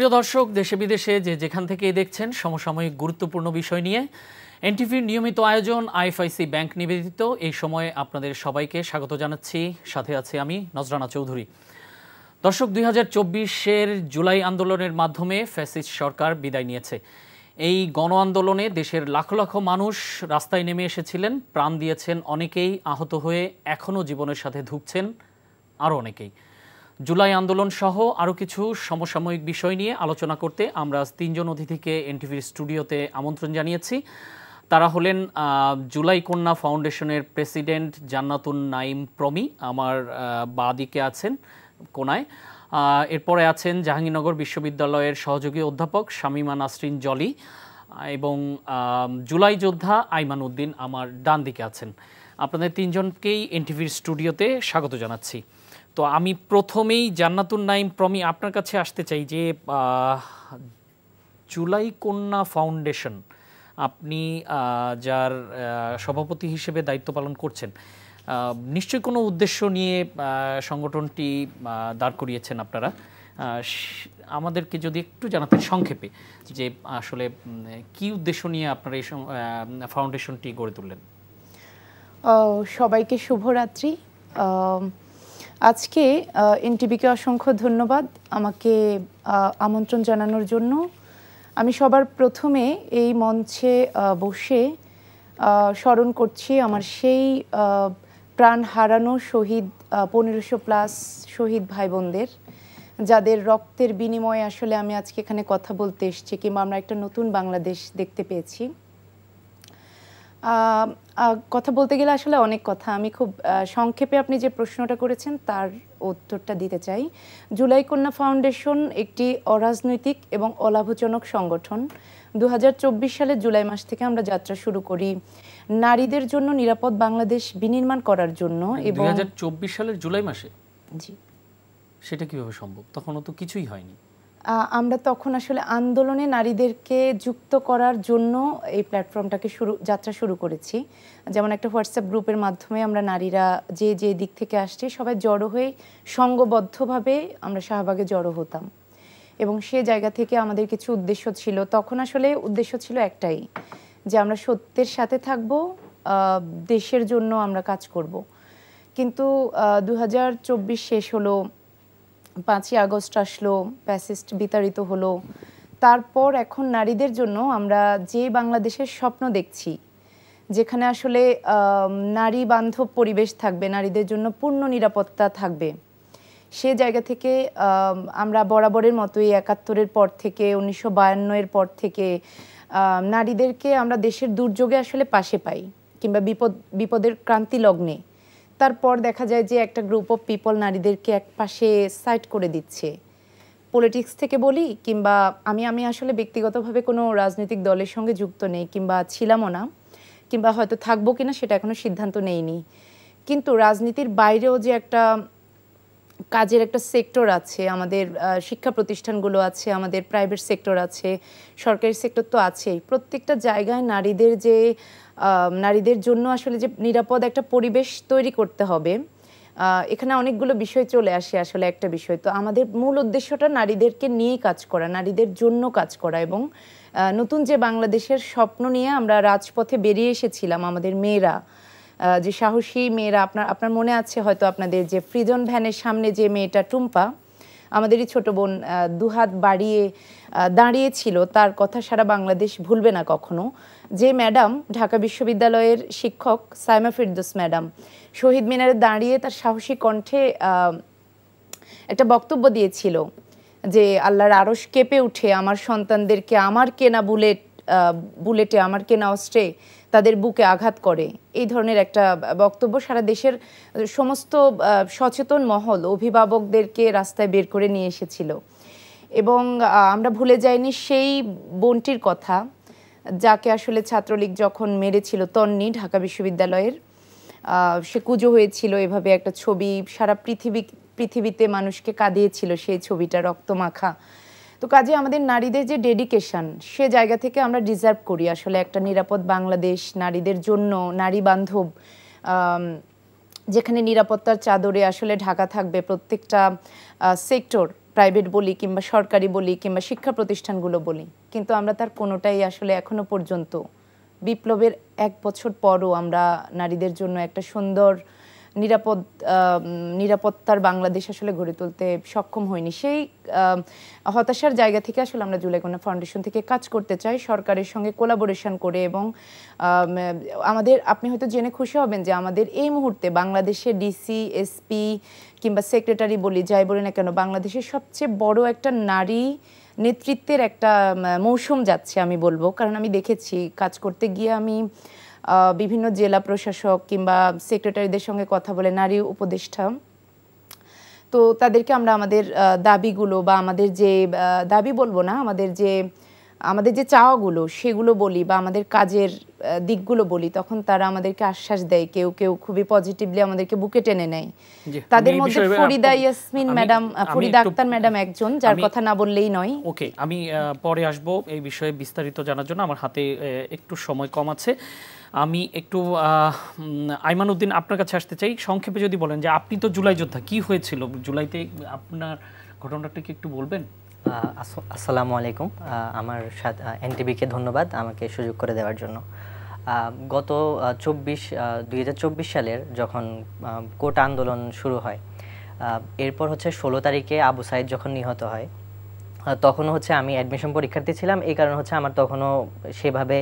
প্রিয় দর্শক, দেশে বিদেশে যে যেখান থেকে দেখছেন সমসাময়িক গুরুত্বপূর্ণ বিষয় নিয়ে এনটিভির নিয়মিত আয়োজন আইএফআইসি ব্যাংক নিবেদিত এই সময়ে আপনাদের সবাইকে স্বাগত জানাচ্ছি। সাথে আছি আমি নজরানা চৌধুরী। দর্শক, 2024-এর জুলাই আন্দোলনের মাধ্যমে ফ্যাসিস্ট সরকার বিদায় নিয়েছে। এই গণ আন্দোলনে দেশের লাখ লাখ মানুষ রাস্তায় নেমে এসেছিলেন, প্রাণ দিয়েছেন অনেকেই, আহত হয়ে এখনও জীবনের সাথে ধুঁকছেন আরও অনেকেই। জুলাই আন্দোলন সহ আরও কিছু সমসাময়িক বিষয় নিয়ে আলোচনা করতে আমরা 3 জন অতিথিকে এনটিভির স্টুডিওতে আমন্ত্রণ জানিয়েছি। তারা হলেন জুলাই কন্যা ফাউন্ডেশনের প্রেসিডেন্ট জান্নাতুন নাইম প্রমি, আমার বাদিকে আছেন কোনায়। এরপরে আছেন জাহাঙ্গীরনগর বিশ্ববিদ্যালয়ের সহযোগী অধ্যাপক শামীমা নাসরিন জলি এবং জুলাই যোদ্ধা আইমান উদ্দিন আমার ডান দিকে আছেন। আপনাদের 3 জনকেই এনটিভির স্টুডিওতে স্বাগত জানাচ্ছি। তো আমি প্রথমেই জান্নাতুন নাইম প্রমি আপনার কাছে আসতে চাই যে জুলাই কন্যা ফাউন্ডেশন, আপনি যার সভাপতি হিসেবে দায়িত্ব পালন করছেন, নিশ্চয়ই কোনো উদ্দেশ্য নিয়ে সংগঠনটি দাঁড় করিয়েছেন আপনারা। আমাদেরকে যদি একটু জানাতেন সংক্ষেপে যে আসলে কি উদ্দেশ্য নিয়ে আপনারা এই ফাউন্ডেশনটি গড়ে তুললেন। সবাইকে শুভরাত্রি। আজকে এনটিভিকে অসংখ্য ধন্যবাদ আমাকে আমন্ত্রণ জানানোর জন্য। আমি সবার প্রথমে এই মঞ্চে বসে স্মরণ করছি আমার সেই প্রাণ হারানো শহীদ 1500+ শহীদ ভাই বোনদের, যাদের রক্তের বিনিময়ে আসলে আমি আজকে এখানে কথা বলতে এসেছি, কিংবা আমরা একটা নতুন বাংলাদেশ দেখতে পেয়েছি। কথা বলতে গেলে আসলে অনেক কথা, আমি খুব সংক্ষেপে আপনি যে প্রশ্নটা করেছেন তার উত্তরটা দিতে চাই। জুলাই কন্যা ফাউন্ডেশন একটি অরাজনৈতিক এবং অলাভজনক সংগঠন। 2024 সালের জুলাই মাস থেকে আমরা যাত্রা শুরু করি নারীদের জন্য নিরাপদ বাংলাদেশ বিনির্মাণ করার জন্য। এবং 2024 সালের জুলাই মাসে? জি। সেটা কিভাবে সম্ভব? তখনও তো কিছুই হয়নি। আমরা তখন আসলে আন্দোলনে নারীদেরকে যুক্ত করার জন্য এই প্ল্যাটফর্মটাকে যাত্রা শুরু করেছি। যেমন একটা হোয়াটসঅ্যাপ গ্রুপের মাধ্যমে আমরা নারীরা যে যে দিক থেকে আসছি সবাই জড়ো হয়ে সংঘবদ্ধভাবে আমরা শাহবাগে জড়ো হতাম, এবং সে জায়গা থেকে আমাদের কিছু উদ্দেশ্য ছিল। তখন আসলে উদ্দেশ্য ছিল একটাই, যে আমরা সত্যের সাথে থাকব, দেশের জন্য আমরা কাজ করব। কিন্তু 2024 শেষ হলো, 5ই আগস্ট আসলো, ফ্যাসিস্ট বিতাড়িত হলো। তারপর এখন নারীদের জন্য আমরা যে বাংলাদেশের স্বপ্ন দেখছি, যেখানে আসলে নারী বান্ধব পরিবেশ থাকবে, নারীদের জন্য পূর্ণ নিরাপত্তা থাকবে, সে জায়গা থেকে আমরা বরাবরের মতোই 71-এর পর থেকে 1952-এর পর থেকে নারীদেরকে আমরা দেশের দুর্যোগে আসলে পাশে পাই, কিংবা বিপদের ক্রান্তি লগ্নে। তারপর দেখা যায় যে একটা গ্রুপ অফ পিপল নারীদেরকে এক পাশে সাইড করে দিচ্ছে। পলিটিক্স থেকে বলি, কিংবা আমি আসলে ব্যক্তিগতভাবে কোনো রাজনৈতিক দলের সঙ্গে যুক্ত নেই, কিংবা ছিলামও না, কিংবা হয়তো থাকবো কিনা সেটা এখনো সিদ্ধান্ত নেইনি। কিন্তু রাজনীতির বাইরেও যে একটা কাজের একটা সেক্টর আছে, আমাদের শিক্ষা প্রতিষ্ঠানগুলো আছে, আমাদের প্রাইভেট সেক্টর আছে, সরকারি সেক্টর তো আছেই। প্রত্যেকটা জায়গায় নারীদের জন্য আসলে যে নিরাপদ একটা পরিবেশ তৈরি করতে হবে, এখানে অনেকগুলো বিষয় চলে আসে। আসলে একটা বিষয় তো আমাদের মূল উদ্দেশ্যটা নারীদেরকে নিয়ে কাজ করা, নারীদের জন্য কাজ করা, এবং নতুন যে বাংলাদেশের স্বপ্ন নিয়ে আমরা রাজপথে বেরিয়ে এসেছিলাম। আমাদের মেয়েরা, যে সাহসী মেয়েরা, আপনার মনে আছে হয়তো আপনাদের, যে ফ্রিজন ভ্যানের সামনে যে মেয়েটা টুম্পা, আমাদেরই ছোট বোন, দুহাত বাড়িয়ে দাঁড়িয়েছিল, তার কথা সারা বাংলাদেশ ভুলবে না কখনো। যে ম্যাডাম, ঢাকা বিশ্ববিদ্যালয়ের শিক্ষক সাইমা ফিরদৌস ম্যাডাম, শহীদ মিনারে দাঁড়িয়ে তার সাহসী কণ্ঠে একটা বক্তব্য দিয়েছিল যে আল্লাহর আরশ কেঁপে উঠে আমার সন্তানদেরকে আমার কেনা বুলেটে, আমার কেনা অস্ত্রে তাদের বুকে আঘাত করে। এই ধরনের একটা বক্তব্য সারা দেশের সমস্ত সচেতন মহল, অভিভাবকদেরকে রাস্তায় বের করে নিয়ে এসেছিল। এবং আমরা ভুলে যাইনি সেই বোনটির কথা, যাকে আসলে ছাত্রলীগ যখন মেরেছিল, তন্নি, ঢাকা বিশ্ববিদ্যালয়ের, সে কুঁজো হয়েছিল। এভাবে একটা ছবি সারা পৃথিবীতে মানুষকে কাঁদিয়েছিল, সেই ছবিটা রক্তমাখা। তো কাজে আমাদের নারীদের যে ডেডিকেশন, সে জায়গা থেকে আমরা ডিজার্ভ করি আসলে একটা নিরাপদ বাংলাদেশ, নারীদের জন্য নারী বান্ধব, যেখানে নিরাপত্তার চাদরে আসলে ঢাকা থাকবে প্রত্যেকটা সেক্টর, প্রাইভেট বলি কিংবা সরকারি বলি কিংবা শিক্ষা প্রতিষ্ঠানগুলো বলি, কিন্তু আমরা তার কোনোটাই আসলে এখনো পর্যন্ত বিপ্লবের 1 বছর পরও আমরা নারীদের জন্য একটা সুন্দর নিরাপত্তার বাংলাদেশ আসলে গড়ে তুলতে সক্ষম হয়নি। সেই হতাশার জায়গা থেকে আসলে আমরা জুলাই কন্যা ফাউন্ডেশন থেকে কাজ করতে চাই সরকারের সঙ্গে কোলাবোরেশন করে। এবং আমাদের, আপনি হয়তো জেনে খুশি হবেন যে আমাদের এই মুহূর্তে বাংলাদেশে ডিসি, এসপি কিংবা সেক্রেটারি বলি, যাই বলি না কেন, বাংলাদেশের সবচেয়ে বড় একটা নারী নেতৃত্বের একটা মৌসুম যাচ্ছে আমি বলবো। কারণ আমি দেখেছি কাজ করতে গিয়ে, আমি বিভিন্ন জেলা প্রশাসক কিংবা সেক্রেটারিদের সঙ্গে কথা বলে, নারী উপদেষ্টা, তো তাদেরকে আমরা আমাদের দাবিগুলো বা আমাদের যে দাবি বলবো না, আমাদের যে চাওয়াগুলো সেগুলো বলি বা আমাদের কাজের দিকগুলো বলি, তখন তারা আমাদেরকে আশ্বাস দেয়। কেউ কেউ খুবই পজিটিভলি আমাদেরকে বুকে টেনে নেয়। তাদের মধ্যে ফরিদা ইয়াসমিন ম্যাডাম, ফরিদা আক্তার ম্যাডাম একজন, যার কথা না বললেই নয়। ওকে, আমি পরে আসবো এই বিষয়ে বিস্তারিত জানার জন্য, আমার হাতে একটু সময় কম আছে। আমি একটু আইমান উদ্দিন আপনার কাছে আসতে চাই। সংক্ষেপে যদি বলেন যে আপনি তো জুলাই যোদ্ধা, কি হয়েছিল জুলাইতে, আপনার ঘটনাটা কি একটু বলবেন? আসসালামু আলাইকুম। আমার সাথে এনটিভিকে ধন্যবাদ আমাকে সুযোগ করে দেওয়ার জন্য। গত 2024 সালের যখন কোট আন্দোলন শুরু হয়, এরপর হচ্ছে 16 তারিখে আবু সাইদ যখন নিহত হয়, তখনও হচ্ছে আমি অ্যাডমিশন পরীক্ষার্থী ছিলাম। এই কারণে হচ্ছে আমার তখনও সেভাবে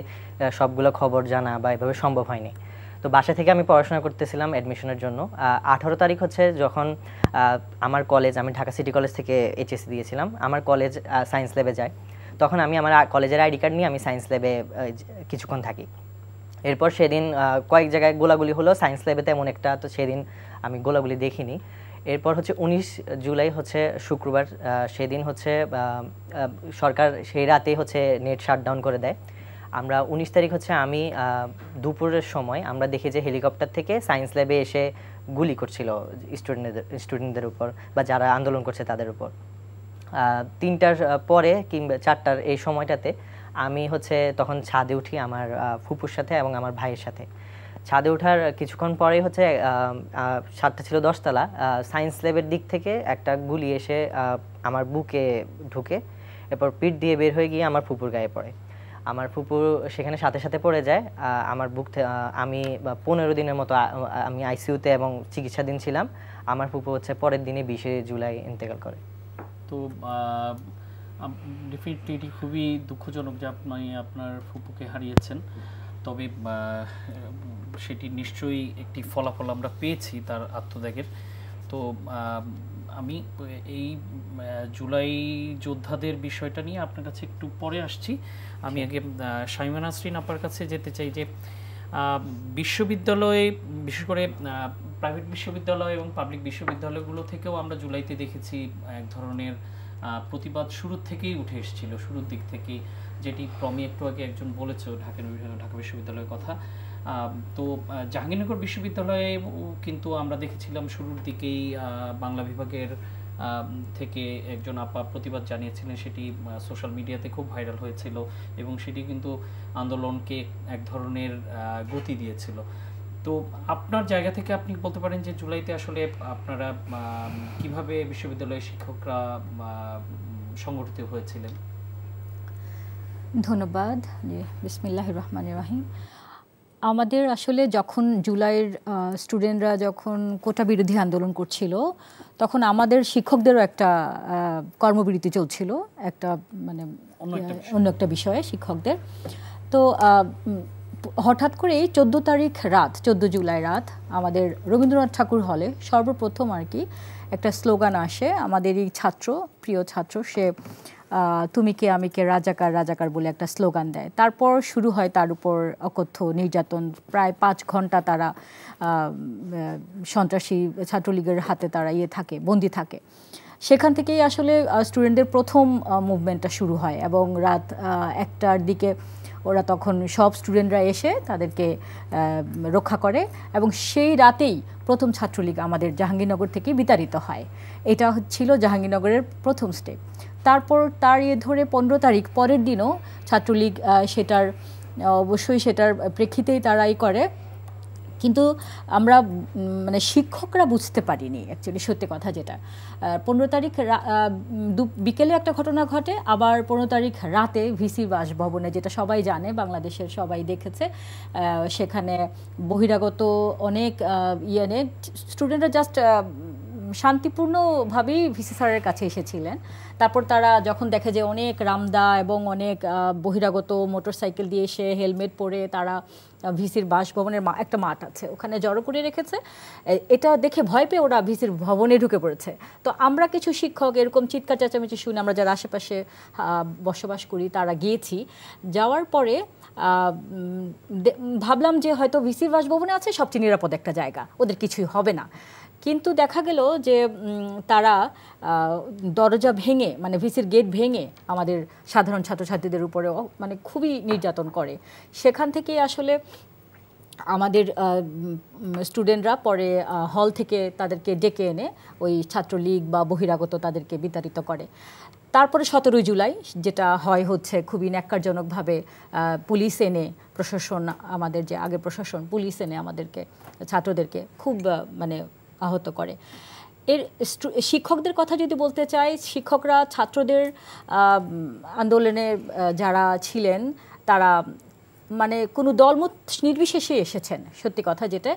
সবগুলো খবর জানা বা এভাবে সম্ভব হয়নি। তো বাসা থেকে আমি পড়াশোনা করতেছিলাম অ্যাডমিশনের জন্য। 18 তারিখ হচ্ছে যখন আমার কলেজ, আমি ঢাকা সিটি কলেজ থেকে এইচএসসি দিয়েছিলাম, আমার কলেজ সায়েন্স ল্যাবে যায়। তখন আমি আমার কলেজের আইডি কার্ড নিয়ে আমি সায়েন্স ল্যাবে কিছুক্ষণ থাকি। এরপর সেদিন কয়েক জায়গায় গোলাগুলি হলো, সায়েন্স ল্যাবে তেমন একটা তো সেদিন আমি গোলাগুলি দেখিনি। এরপর হচ্ছে 19 জুলাই হচ্ছে শুক্রবার, সেদিন হচ্ছে সরকার সেই রাতেই হচ্ছে নেট শাটডাউন করে দেয়। আমরা 19 তারিখ হচ্ছে আমি দুপুরের সময় আমরা দেখি যে হেলিকপ্টার থেকে সায়েন্স ল্যাবে এসে গুলি করছিল স্টুডেন্টদের উপর বা যারা আন্দোলন করছে তাদের উপর। 3টার পরে কিংবা 4টার এই সময়টাতে আমি হচ্ছে তখন ছাদে উঠি আমার ফুপুর সাথে এবং আমার ভাইয়ের সাথে। ছাদে ওঠার কিছুক্ষণ পরেই হচ্ছে 7টা ছিল 10 তলা, সায়েন্স ল্যাবের দিক থেকে একটা গুলি এসে আমার বুকে ঢুকে এরপর পিঠ দিয়ে বের হয়ে গিয়ে আমার ফুপুর গায়ে পড়ে। আমার ফুপু সেখানে সাথে সাথে পড়ে যায়। আমার বুক আমি 15 দিনের মতো আমি আইসিইউতে এবং চিকিৎসাধীন ছিলাম। আমার ফুপু হচ্ছে পরের দিনে 20 জুলাই ইন্তেকাল করে। তো ডেফিনেটলি খুবই দুঃখজনক যে আপনি আপনার ফুপুকে হারিয়েছেন। তবে সেটি নিশ্চয়ই একটি ফলাফল আমরা পেয়েছি তার আত্মত্যাগের। তো আমি এই জুলাই যোদ্ধাদের বিষয়টা নিয়ে আপনার কাছে একটু পরে আসছি। আমি আগে শাইমা নাসরিন আপনার কাছে যেতে চাই যে বিশ্ববিদ্যালয়ে, বিশেষ করে প্রাইভেট বিশ্ববিদ্যালয় এবং পাবলিক বিশ্ববিদ্যালয়গুলো থেকেও আমরা জুলাইতে দেখেছি এক ধরনের প্রতিবাদ শুরুর থেকেই উঠে এসেছিল, শুরুর দিক থেকেই, যেটি প্রমি একটু আগে একজন বলেছে ঢাকা বিশ্ববিদ্যালয়ের কথা। তো জাহাঙ্গীরনগর বিশ্ববিদ্যালয়ে কিন্তু আমরা দেখেছিলাম শুরুর দিকেই বাংলা বিভাগের থেকে একজন আপা প্রতিবাদ জানিয়েছিলেন, সেটি সোশ্যাল মিডিয়াতে খুব ভাইরাল হয়েছিল এবং সেটি কিন্তু আন্দোলনকে এক ধরনের গতি দিয়েছিল। তো আপনার জায়গা থেকে আপনি বলতে পারেন যে জুলাইতে আসলে আপনারা কিভাবে বিশ্ববিদ্যালয়ের শিক্ষকরা সংগঠিত হয়েছিলেন? ধন্যবাদ। বিসমিল্লাহির রহমানির রহিম। আমাদের আসলে যখন জুলাইয়ের স্টুডেন্টরা যখন কোটা বিরোধী আন্দোলন করছিল, তখন আমাদের শিক্ষকদেরও একটা কর্মবিরতি চলছিল, একটা মানে অন্য একটা বিষয়ে শিক্ষকদের। তো হঠাৎ করেই 14 তারিখ রাত, 14 জুলাই রাত আমাদের রবীন্দ্রনাথ ঠাকুর হলে সর্বপ্রথম আর কি একটা স্লোগান আসে। আমাদের এই ছাত্র, প্রিয় ছাত্র, সে তুমি কে আমি কে রাজাকার রাজাকার বলে একটা স্লোগান দেয়। তারপর শুরু হয় তার উপর অকথ্য নির্যাতন। প্রায় 5 ঘন্টা তারা সন্ত্রাসী ছাত্রলীগের হাতে তারা থাকে, বন্দী থাকে। সেখান থেকেই আসলে স্টুডেন্টদের প্রথম মুভমেন্টটা শুরু হয় এবং রাত 1টার দিকে ওরা তখন সব স্টুডেন্টরা এসে তাদেরকে রক্ষা করে এবং সেই রাতেই প্রথম ছাত্রলীগ আমাদের জাহাঙ্গীরনগর থেকে বিতাড়িত হয়। এটা ছিল জাহাঙ্গীরনগরের প্রথম স্টেপ। তারপর তার ধরে 15 তারিখ পরের দিনও ছাত্রলীগ সেটার অবশ্যই সেটার প্রেক্ষিতেই তারাই করে কিন্তু আমরা মানে শিক্ষকরা বুঝতে পারিনি অ্যাকচুয়ালি, সত্যি কথা যেটা। 15 তারিখ বিকেলে একটা ঘটনা ঘটে, আবার 15 তারিখ রাতে ভিসি বাসভবনে, যেটা সবাই জানে, বাংলাদেশের সবাই দেখেছে, সেখানে বহিরাগত অনেক স্টুডেন্টরা জাস্ট শান্তিপূর্ণভাবেই ভিসি স্যারের কাছে এসেছিলেন। তারপর তারা যখন দেখে যে অনেক রামদা এবং অনেক বহিরাগত মোটরসাইকেল দিয়ে এসে হেলমেট পরে তারা ভিসির বাসভবনের একটা মাঠ আছে ওখানে জড়ো করে রেখেছে, এটা দেখে ভয় পেয়ে ওরা ভিসির ভবনে ঢুকে পড়েছে। তো আমরা কিছু শিক্ষক এরকম চিৎকার চেঁচামেচি শুনে, আমরা যারা আশেপাশে বসবাস করি তারা গিয়েছি। যাওয়ার পরে ভাবলাম যে হয়তো ভিসির বাসভবনে আছে, সবচেয়ে নিরাপদ একটা জায়গা, ওদের কিছুই হবে না। কিন্তু দেখা গেল যে তারা দরজা ভেঙে, মানে ভিসির গেট ভেঙে আমাদের সাধারণ ছাত্রছাত্রীদের উপরে মানে খুবই নির্যাতন করে। সেখান থেকে আসলে আমাদের স্টুডেন্টরা পরে হল থেকে তাদেরকে ডেকে এনে ওই ছাত্রলীগ বা বহিরাগত তাদেরকে বিতাড়িত করে। তারপরে 17 জুলাই যেটা হচ্ছে খুবই ন্যাক্কারজনকভাবে পুলিশ এনে, প্রশাসন, আমাদের যে আগে প্রশাসন, পুলিশ এনে আমাদেরকে, ছাত্রদেরকে খুব মানে আহত করে। এর শিক্ষকদের কথা যদি বলতে চাই, শিক্ষকরা ছাত্রদের আন্দোলনে যারা ছিলেন তারা মানে কোনো দলমত নির্বিশেষে এসেছেন, সত্যি কথা যেটা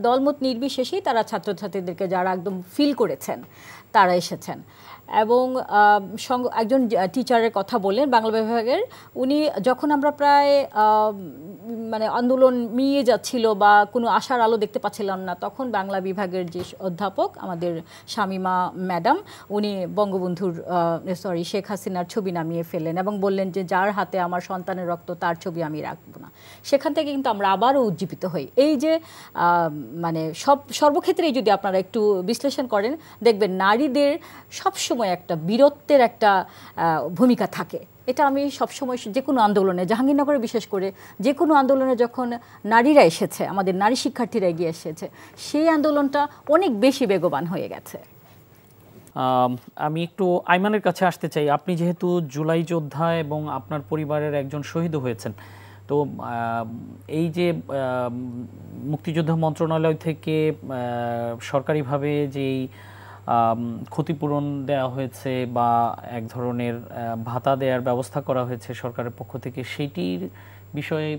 দলমত নির্বিশেষেই তারা ছাত্রছাত্রীদেরকে যারা একদম ফিল করেছেন তারা এসেছেন। এবং একজন টিচারের কথা বললেন বাংলা বিভাগের, উনি যখন আমরা প্রায় মানে আন্দোলন মিলিয়ে যাচ্ছিল বা কোনো আশার আলো দেখতে পাচ্ছিলাম না, তখন বাংলা বিভাগের যে অধ্যাপক আমাদের শামিমা ম্যাডাম, উনি বঙ্গবন্ধুর শেখ হাসিনার ছবি নামিয়ে ফেললেন এবং বললেন যে যার হাতে আমার সন্তানের রক্ত তার ছবি আমি রাখবো না। সেখান থেকে কিন্তু আমরা আবারও উজ্জীবিত হই। এই যে মানে সর্বক্ষেত্রেই যদি আপনারা একটু বিশ্লেষণ করেন, দেখবেন নারীদের সবসময় একটা বীরত্বের একটা ভূমিকা থাকে। এটা আমি সবসময় যে কোনো আন্দোলনে, জাহাঙ্গীরনগরে বিশেষ করে যে কোনো আন্দোলনে যখন নারীরা এসেছে, আমাদের নারী শিক্ষার্থীরা এগিয়ে এসেছে, সেই আন্দোলনটা অনেক বেশি বেগবান হয়ে গেছে। আমি একটু আইমানের কাছে আসতে চাই। আপনি যেহেতু জুলাই যোদ্ধা এবং আপনার পরিবারের একজন শহীদ হয়েছেন, তো এই যে মুক্তিযোদ্ধা মন্ত্রণালয় থেকে সরকারিভাবে যেই ক্ষতিপূরণ দেওয়া হয়েছে বা এক ধরনের ভাতা দেওয়ার ব্যবস্থা করা হয়েছে সরকারের পক্ষ থেকে, সেটির বিষয়ে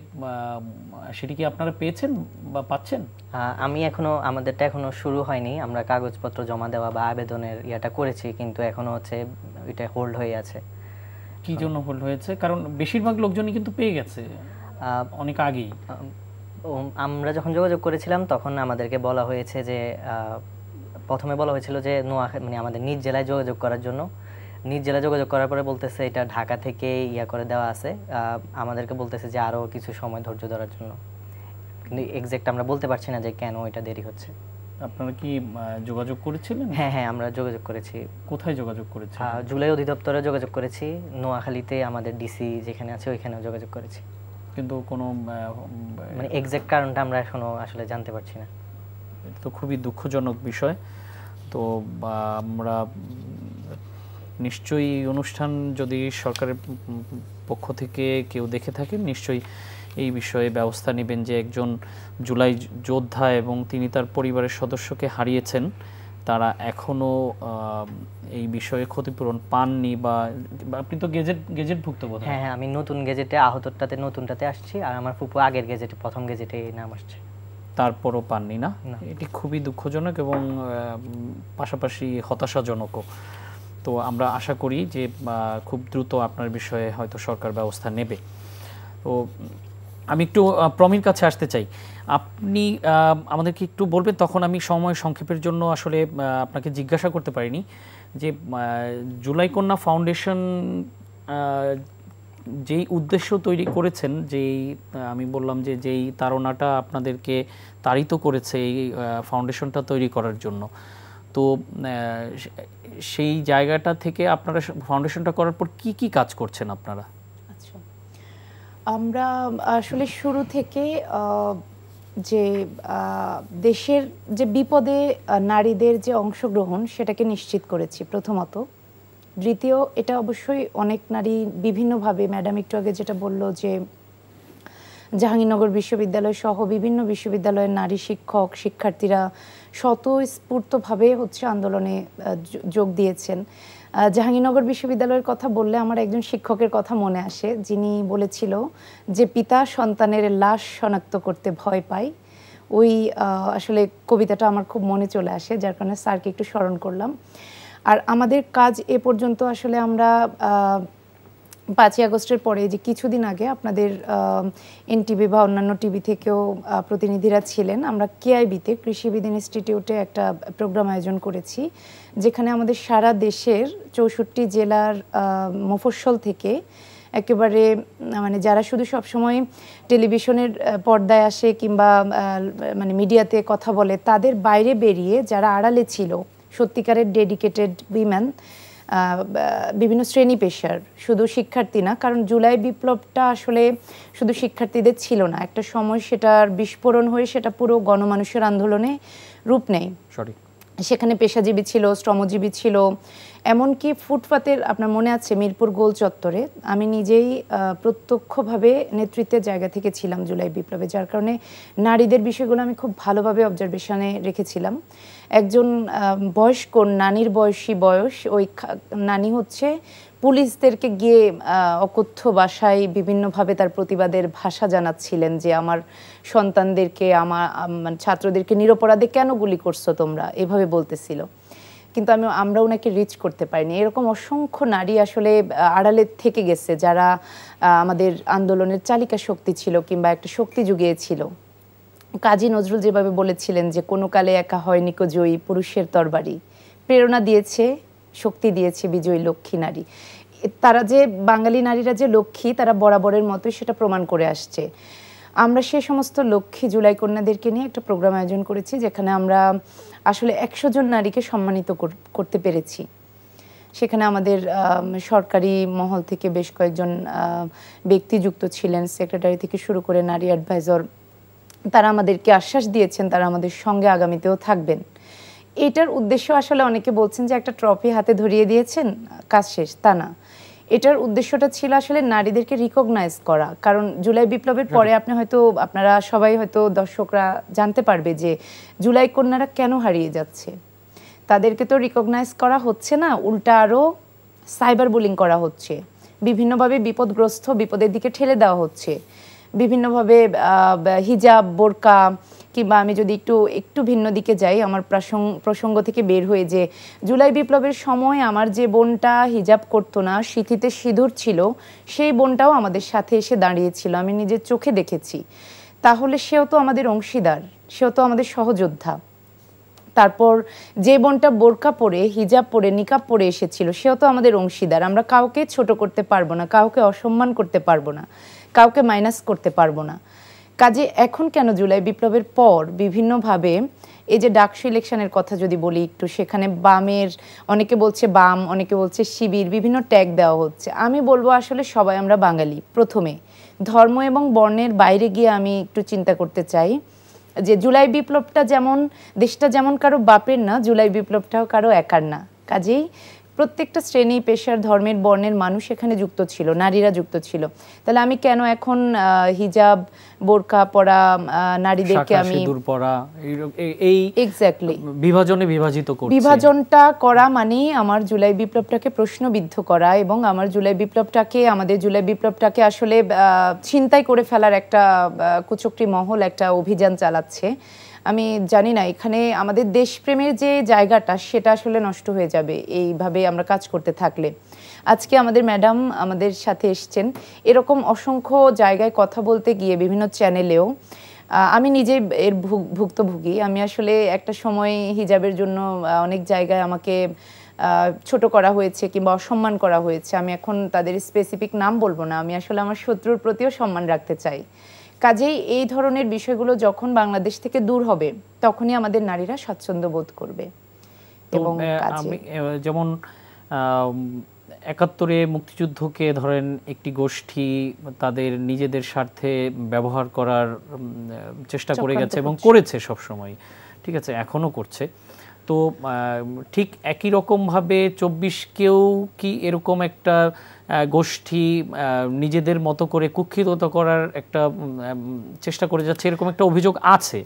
সেটি কি আপনারা পেয়েছেন বা পাচ্ছেন? আমাদেরটা এখনো শুরু হয়নি। আমরা কাগজপত্র জমা দেওয়া বা আবেদনের ইয়াটা করেছি, কিন্তু এখনো হচ্ছে এটা হোল্ড হয়ে আছে। কি জন্য হোল্ড হয়েছে? কারণ বেশিরভাগ লোকজনই কিন্তু পেয়ে গেছে অনেক আগেই। আমরা যখন যোগাযোগ করেছিলাম তখন আমাদেরকে বলা হয়েছে যে প্রথমে বলা হয়েছিল যে মানে আমাদের নিজ জেলায় যোগাযোগ করার জন্য। নিজ জেলায় যোগাযোগ করার পরে বলতেছে এটা ঢাকা থেকে ইয়া করে দেওয়া আছে, আমাদেরকে বলতেছে যে আরও কিছু সময় ধৈর্য ধরার জন্য। কিন্তু এক্সাক্ট আমরা বলতে পারছি না যে কেন এটা দেরি হচ্ছে। আপনারা কি যোগাযোগ করেছিলেন? হ্যাঁ, আমরা যোগাযোগ করেছি। কোথায় যোগাযোগ করেছি? জুলাই অধিদপ্তরে যোগাযোগ করেছি, নোয়াখালীতে আমাদের ডিসি যেখানে আছে ওইখানেও যোগাযোগ করেছি, কিন্তু কোনো মানে এক্সাক্ট কারণটা আমরা এখনো আসলে জানতে পারছি না। তো খুবই দুঃখজনক বিষয়। তো আমরা নিশ্চয়ই অনুষ্ঠান যদি সরকারের পক্ষ থেকে কেউ দেখে থাকেন, নিশ্চয়ই এই বিষয়ে ব্যবস্থা নেবেন যে একজন জুলাই যোদ্ধা এবং তিনি তার পরিবারের সদস্যকে হারিয়েছেন, তারা এখনও এই বিষয়ে ক্ষতিপূরণ পাননি। বা আপনি তো গেজেটভুক্ত বোধ হয়? হ্যাঁ, আমি নতুন গেজেটে আহতটাতে নতুনটাতে আসছি, আর আমার ফুপু আগের গেজেটে প্রথম গেজেটে নাম আসছে। তারপরও পাননি না? এটি খুবই দুঃখজনক এবং পাশাপাশি হতাশাজনকও। তো আমরা আশা করি যে খুব দ্রুত আপনার বিষয়ে হয়তো সরকার ব্যবস্থা নেবে। তো আমি একটু প্রমির কাছে আসতে চাই। আপনি আমাদেরকে একটু বলবেন, তখন আমি সময় সংক্ষেপের জন্য আসলে আপনাকে জিজ্ঞাসা করতে পারিনি যে জুলাই কন্যা ফাউন্ডেশন যেই উদ্দেশ্য তৈরি করেছেন, যেই আমি বললাম যে যেই তাড়নাটা আপনাদেরকে তাড়িত করেছে এই ফাউন্ডেশনটা তৈরি করার জন্য, তো সেই জায়গাটা থেকে আপনারা ফাউন্ডেশনটা করার পর কি কি কাজ করছেন আপনারা? আচ্ছা, আমরা আসলে শুরু থেকে যে দেশের যে বিপদে নারীদের যে অংশগ্রহণ সেটাকে নিশ্চিত করেছি প্রথমত। দ্বিতীয়, এটা অবশ্যই অনেক নারী বিভিন্নভাবে, ম্যাডাম একটু আগে যেটা বললো যে জাহাঙ্গীরনগর বিশ্ববিদ্যালয় সহ বিভিন্ন বিশ্ববিদ্যালয়ের নারী শিক্ষক শিক্ষার্থীরা স্বতঃস্ফূর্তভাবে হচ্ছে আন্দোলনে যোগ দিয়েছেন। জাহাঙ্গীরনগর বিশ্ববিদ্যালয়ের কথা বললে আমার একজন শিক্ষকের কথা মনে আসে, যিনি বলেছিল যে পিতা সন্তানের লাশ শনাক্ত করতে ভয় পায়। ওই আসলে কবিতাটা আমার খুব মনে চলে আসে, যার কারণে স্যারকে একটু স্মরণ করলাম। আর আমাদের কাজ এ পর্যন্ত আসলে আমরা 5ই আগস্টের পরে যে কিছুদিন আগে আপনাদের এনটিভি বা অন্যান্য টিভি থেকেও প্রতিনিধিরা ছিলেন, আমরা কেআইবিতে কৃষিবিদ ইনস্টিটিউটে একটা প্রোগ্রাম আয়োজন করেছি, যেখানে আমাদের সারা দেশের 64 জেলার মফস্বল থেকে একেবারে মানে যারা শুধু সবসময় টেলিভিশনের পর্দায় আসে কিংবা মানে মিডিয়াতে কথা বলে, তাদের বাইরে বেরিয়ে যারা আড়ালে ছিল সত্যিকারের ডেডিকেটেড উইমেন, বিভিন্ন শ্রেণী পেশার, শুধু শিক্ষার্থী না, কারণ জুলাই বিপ্লবটা আসলে শুধু শিক্ষার্থীদের ছিল না, একটা সময় সেটার বিস্ফোরণ হয়ে সেটা পুরো গণমানুষের আন্দোলনে রূপ নেয়। সেখানে পেশাজীবী ছিল, শ্রমজীবী ছিল, এমনকি ফুটপাতের, আপনার মনে আছে মিরপুর গোল চত্বরে আমি নিজেই প্রত্যক্ষভাবে নেতৃত্বের জায়গা থেকে ছিলাম জুলাই বিপ্লবে, যার কারণে নারীদের বিষয়গুলো আমি খুব ভালোভাবে অবজারভেশনে রেখেছিলাম। একজন বয়স্ক নানির বয়স, ওই নানি হচ্ছে পুলিশদেরকে গিয়ে অকথ্য ভাষায় বিভিন্নভাবে তার প্রতিবাদের ভাষা জানাচ্ছিলেন যে আমার সন্তানদেরকে, আমার ছাত্রদেরকে নিরপরাধে কেন গুলি করছো তোমরা, এভাবে বলতেছিল। কিন্তু আমরা ওনাকে রিচ করতে পারিনি। এরকম অসংখ্য নারী আসলে আড়ালে থেকে গেছে, যারা আমাদের আন্দোলনের চালিকা শক্তি ছিল কিংবা একটা শক্তি জুগিয়েছিল। কাজী নজরুল যেভাবে বলেছিলেন যে কোনো কালে একা হয়নি কো জয়ী পুরুষের তরবারি, প্রেরণা দিয়েছে, শক্তি দিয়েছে বিজয়ী লক্ষ্মী নারী। তারা যে বাঙালি নারীরা যে লক্ষ্মী, তারা বরাবরের মতোই সেটা প্রমাণ করে আসছে। আমরা সেই সমস্ত লক্ষ্মী জুলাই কন্যাদেরকে নিয়ে একটা প্রোগ্রাম আয়োজন করেছি, যেখানে আমরা আসলে 100 জন নারীকে সম্মানিত করতে পেরেছি। সেখানে আমাদের সরকারি মহল থেকে বেশ কয়েকজন ব্যক্তি যুক্ত ছিলেন, সেক্রেটারি থেকে শুরু করে নারী অ্যাডভাইজার। তারা আমাদেরকে আশ্বাস দিয়েছেন তারা আমাদের সঙ্গে আগামীতেও থাকবেন। এটার উদ্দেশ্য আসলে অনেকে বলছেন যে একটা ট্রফি হাতে ধরিয়ে দিয়েছেন কাজ শেষ, তা না। এটার উদ্দেশ্যটা ছিল আসলে নারীদেরকে রিকগনাইজ করা, কারণ জুলাই বিপ্লবের পরে আপনারা সবাই হয়তো দর্শকরা জানতে পারবে যে জুলাই কন্যারা কেন হারিয়ে যাচ্ছে। তাদেরকে তো রিকগনাইজ করা হচ্ছে না, উল্টা আরও সাইবার বুলিং করা হচ্ছে, বিভিন্নভাবে বিপদের দিকে ঠেলে দেওয়া হচ্ছে, বিভিন্নভাবে হিজাব, বোরকা, কিংবা আমি যদি একটু ভিন্ন দিকে যাই, আমার প্রসঙ্গ থেকে বের হয়ে, যে জুলাই বিপ্লবের সময় আমার যে বোনটা হিজাব করতো না, সিঁথিতে সিঁদুর ছিল, সেই বোনটাও আমাদের সাথে এসে দাঁড়িয়েছিল, আমি নিজের চোখে দেখেছি। তাহলে সেও তো আমাদের অংশীদার, সেও তো আমাদের সহযোদ্ধা। তারপর যে বোনটা বোরকা পরে, হিজাব পরে, নিকাব পরে এসেছিল, সেও তো আমাদের অংশীদার। আমরা কাউকে ছোট করতে পারবো না, কাউকে অসম্মান করতে পারবো না, কাউকে মাইনাস করতে পারবো না। কাজে এখন কেন জুলাই বিপ্লবের পর বিভিন্নভাবে এই যে ডাকসু ইলেকশনের কথা যদি বলি একটু, সেখানে বামের, অনেকে বলছে বাম, অনেকে বলছে শিবির, বিভিন্ন ট্যাগ দেওয়া হচ্ছে। আমি বলবো আসলে সবাই আমরা বাঙালি। প্রথমে ধর্ম এবং বর্ণের বাইরে গিয়ে আমি একটু চিন্তা করতে চাই যে জুলাই বিপ্লবটা যেমন, দেশটা যেমন কারো বাপের না, জুলাই বিপ্লবটাও কারো একার না। কাজেই প্রত্যেকটা শ্রেণী পেশার, ধর্মের, বর্ণের মানুষ এখানে যুক্ত ছিল, নারীরা যুক্ত ছিল। তাহলে আমি কেন এখন হিজাব, বোরকা পরা নারীদেরকে আমি এক্স্যাক্টলি বিভাজনটা করা মানেই আমার জুলাই বিপ্লবটাকে প্রশ্নবিদ্ধ করা, এবং আমাদের জুলাই বিপ্লবটাকে আসলে ছিনতাই করে ফেলার একটা কুচক্রী মহল একটা অভিযান চালাচ্ছে। আমি জানি না এখানে আমাদের দেশপ্রেমের যে জায়গাটা, সেটা আসলে নষ্ট হয়ে যাবে এইভাবে আমরা কাজ করতে থাকলে। আজকে আমাদের ম্যাডাম আমাদের সাথে এসছেন, এরকম অসংখ্য জায়গায় কথা বলতে গিয়ে বিভিন্ন চ্যানেলেও আমি নিজে এর ভুক্তভোগী। আমি আসলে একটা সময় হিজাবের জন্য অনেক জায়গায় আমাকে ছোট করা হয়েছে কিংবা অসম্মান করা হয়েছে। আমি এখন তাদের স্পেসিফিক নাম বলবো না, আমি আসলে আমার শত্রুর প্রতিও সম্মান রাখতে চাই। কাজেই এই ধরনের বিষয়গুলো যখন বাংলাদেশ থেকে দূর হবে, তখনই আমাদের নারীরা স্বাচ্ছন্দ্য বোধ করবে। এবং যেমন ৭১-এ মুক্তিযুদ্ধকে ধরেন একটি গোষ্ঠী তাদের নিজেদের স্বার্থে ব্যবহার করার চেষ্টা করে গেছে এবং করেছে সব সময়, ঠিক আছে, এখনো করছে। তো ঠিক একই রকমভাবে 24কেও কি এরকম একটা গোষ্ঠী নিজেদের মতো করে কুক্ষিগত করার একটা চেষ্টা করে যাচ্ছে, এরকম একটা অভিযোগ আছে,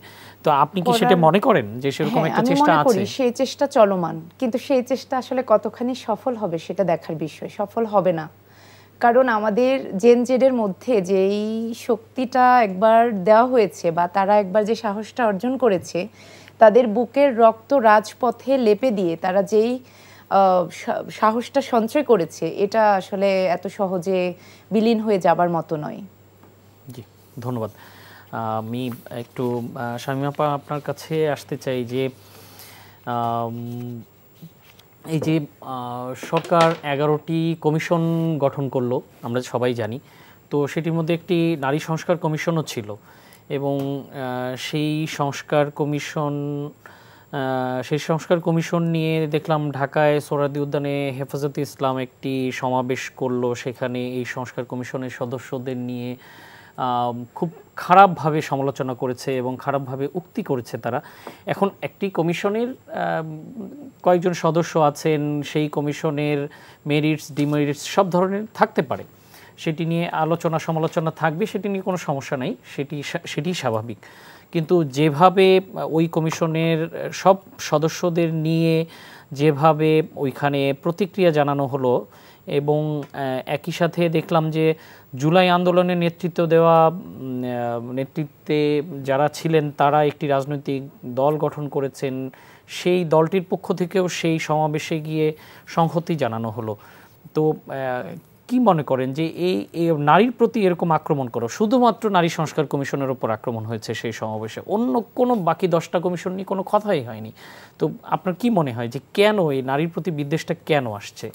তো আপনি কি সেটা মনে করেন যে সেরকম একটা চেষ্টা আছে? সেই চেষ্টা চলমান, কিন্তু সেই চেষ্টা আসলে কতখানি সফল হবে সেটা দেখার বিষয়। সফল হবে না, কারণ আমাদের জেন জেডের মধ্যে যেই শক্তিটা একবার দেওয়া হয়েছে বা তারা একবার যে সাহসটা অর্জন করেছে, তাদের বুকের রক্ত রাজপথে লেপে দিয়ে তারা যেই সাহসটা সঞ্চয় করেছে, এটা আসলে এত সহজে বিলীন হয়ে যাবার মতো নয়। জি, ধন্যবাদ। আমি একটু শামীমা আপা আপনার কাছে আসতে চাই যে এই যে সরকার 11টি কমিশন গঠন করলো, আমরা সবাই জানি, তো সেটির মধ্যে একটি নারী সংস্কার কমিশনও ছিল, এবং সেই সংস্কার কমিশন নিয়ে দেখলাম ঢাকায় সোহরাওয়ার্দী উদ্যানে হেফাজতে ইসলাম একটি সমাবেশ করলো। সেখানে এই সংস্কার কমিশনের সদস্যদের নিয়ে খুব খারাপভাবে সমালোচনা করেছে এবং খারাপভাবে উক্তি করেছে তারা। এখন একটি কমিশনের কয়েকজন সদস্য আছেন, সেই কমিশনের মেরিটস ডিমেরিটস সব ধরনের থাকতে পারে, সেটি নিয়ে আলোচনা সমালোচনা থাকবে, সেটি নিয়ে কোনো সমস্যা নাই, সেটি স্বাভাবিক। কিন্তু যেভাবে ওই কমিশনের সব সদস্যদের নিয়ে যেভাবে ওইখানে প্রতিক্রিয়া জানানো হলো, এবং একই সাথে দেখলাম যে জুলাই আন্দোলনের নেতৃত্বে যারা ছিলেন তারা একটি রাজনৈতিক দল গঠন করেছেন, সেই দলটির পক্ষ থেকেও সেই সমাবেশে গিয়ে সংহতি জানানো হলো। তো কি মনে করেন যে এই নারীর প্রতি এরকম আক্রমণ করো, শুধুমাত্র নারী সংস্কার কমিশনের উপর আক্রমণ হয়েছে সেই সমাবেশে, অন্য কোনো বাকি 10টা কমিশন নিয়ে কোনো কথাই হয়নি, তো আপনার কি মনে হয় যে কেন এই নারীর প্রতি বিদ্বেষটা কেন আসছে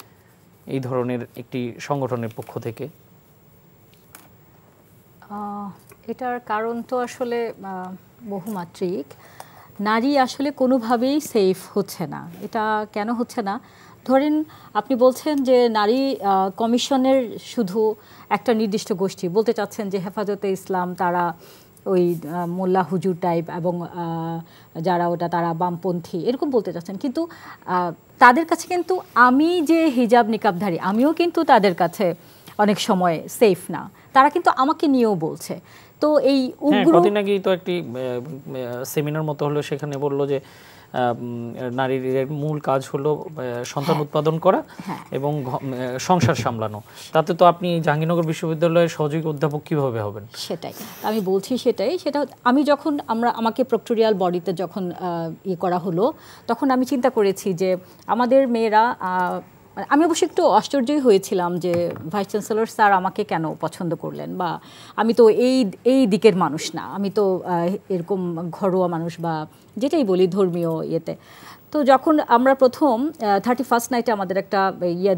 এই ধরনের একটি সংগঠনের পক্ষ থেকে? এটার কারণ তো আসলে বহুমাত্রিক। নারী আসলে কোনোভাবেই সেফ হচ্ছে না। এটা কেন হচ্ছে না? ধরেন আপনি বলছেন যে নারী কমিশনের শুধু একটা নির্দিষ্ট গোষ্ঠী, বলতে চাচ্ছেন যে হেফাজতে ইসলাম তারা ওই মোল্লা হুজুর টাইপ এবং যারা ওটা তারা বামপন্থী এরকম বলতে চাচ্ছেন, কিন্তু তাদের কাছে কিন্তু আমি যে হিজাব নিকাবধারী আমিও কিন্তু তাদের কাছে অনেক সময় সেফ না, তারা কিন্তু আমাকে নিয়েও বলছে। তো এই কদিন আগেই তো একটি সেমিনার মতো হলো, সেখানে বললো যে নারীর মূল কাজ হলো সন্তান উৎপাদন করা এবং সংসার সামলানো। তাতে তো আপনি জাহাঙ্গীরনগর বিশ্ববিদ্যালয়ের সহযোগী অধ্যাপক কিভাবে হবেন? সেটাই আমি বলছি, সেটা আমি যখন আমাকে প্রক্টোরিয়াল বডিতে যখন করা হলো, তখন আমি চিন্তা করেছি যে আমাদের মেয়েরা, আমি অবশ্য একটু আশ্চর্যই হয়েছিলাম যে ভাইস চ্যান্সেলর স্যার আমাকে কেন পছন্দ করলেন, বা আমি তো এই দিকের মানুষ না, আমি তো এরকম ঘরোয়া মানুষ বা যেটাই বলি ধর্মীয় ইয়েতে। তো যখন আমরা প্রথম 31st নাইটে আমাদের একটা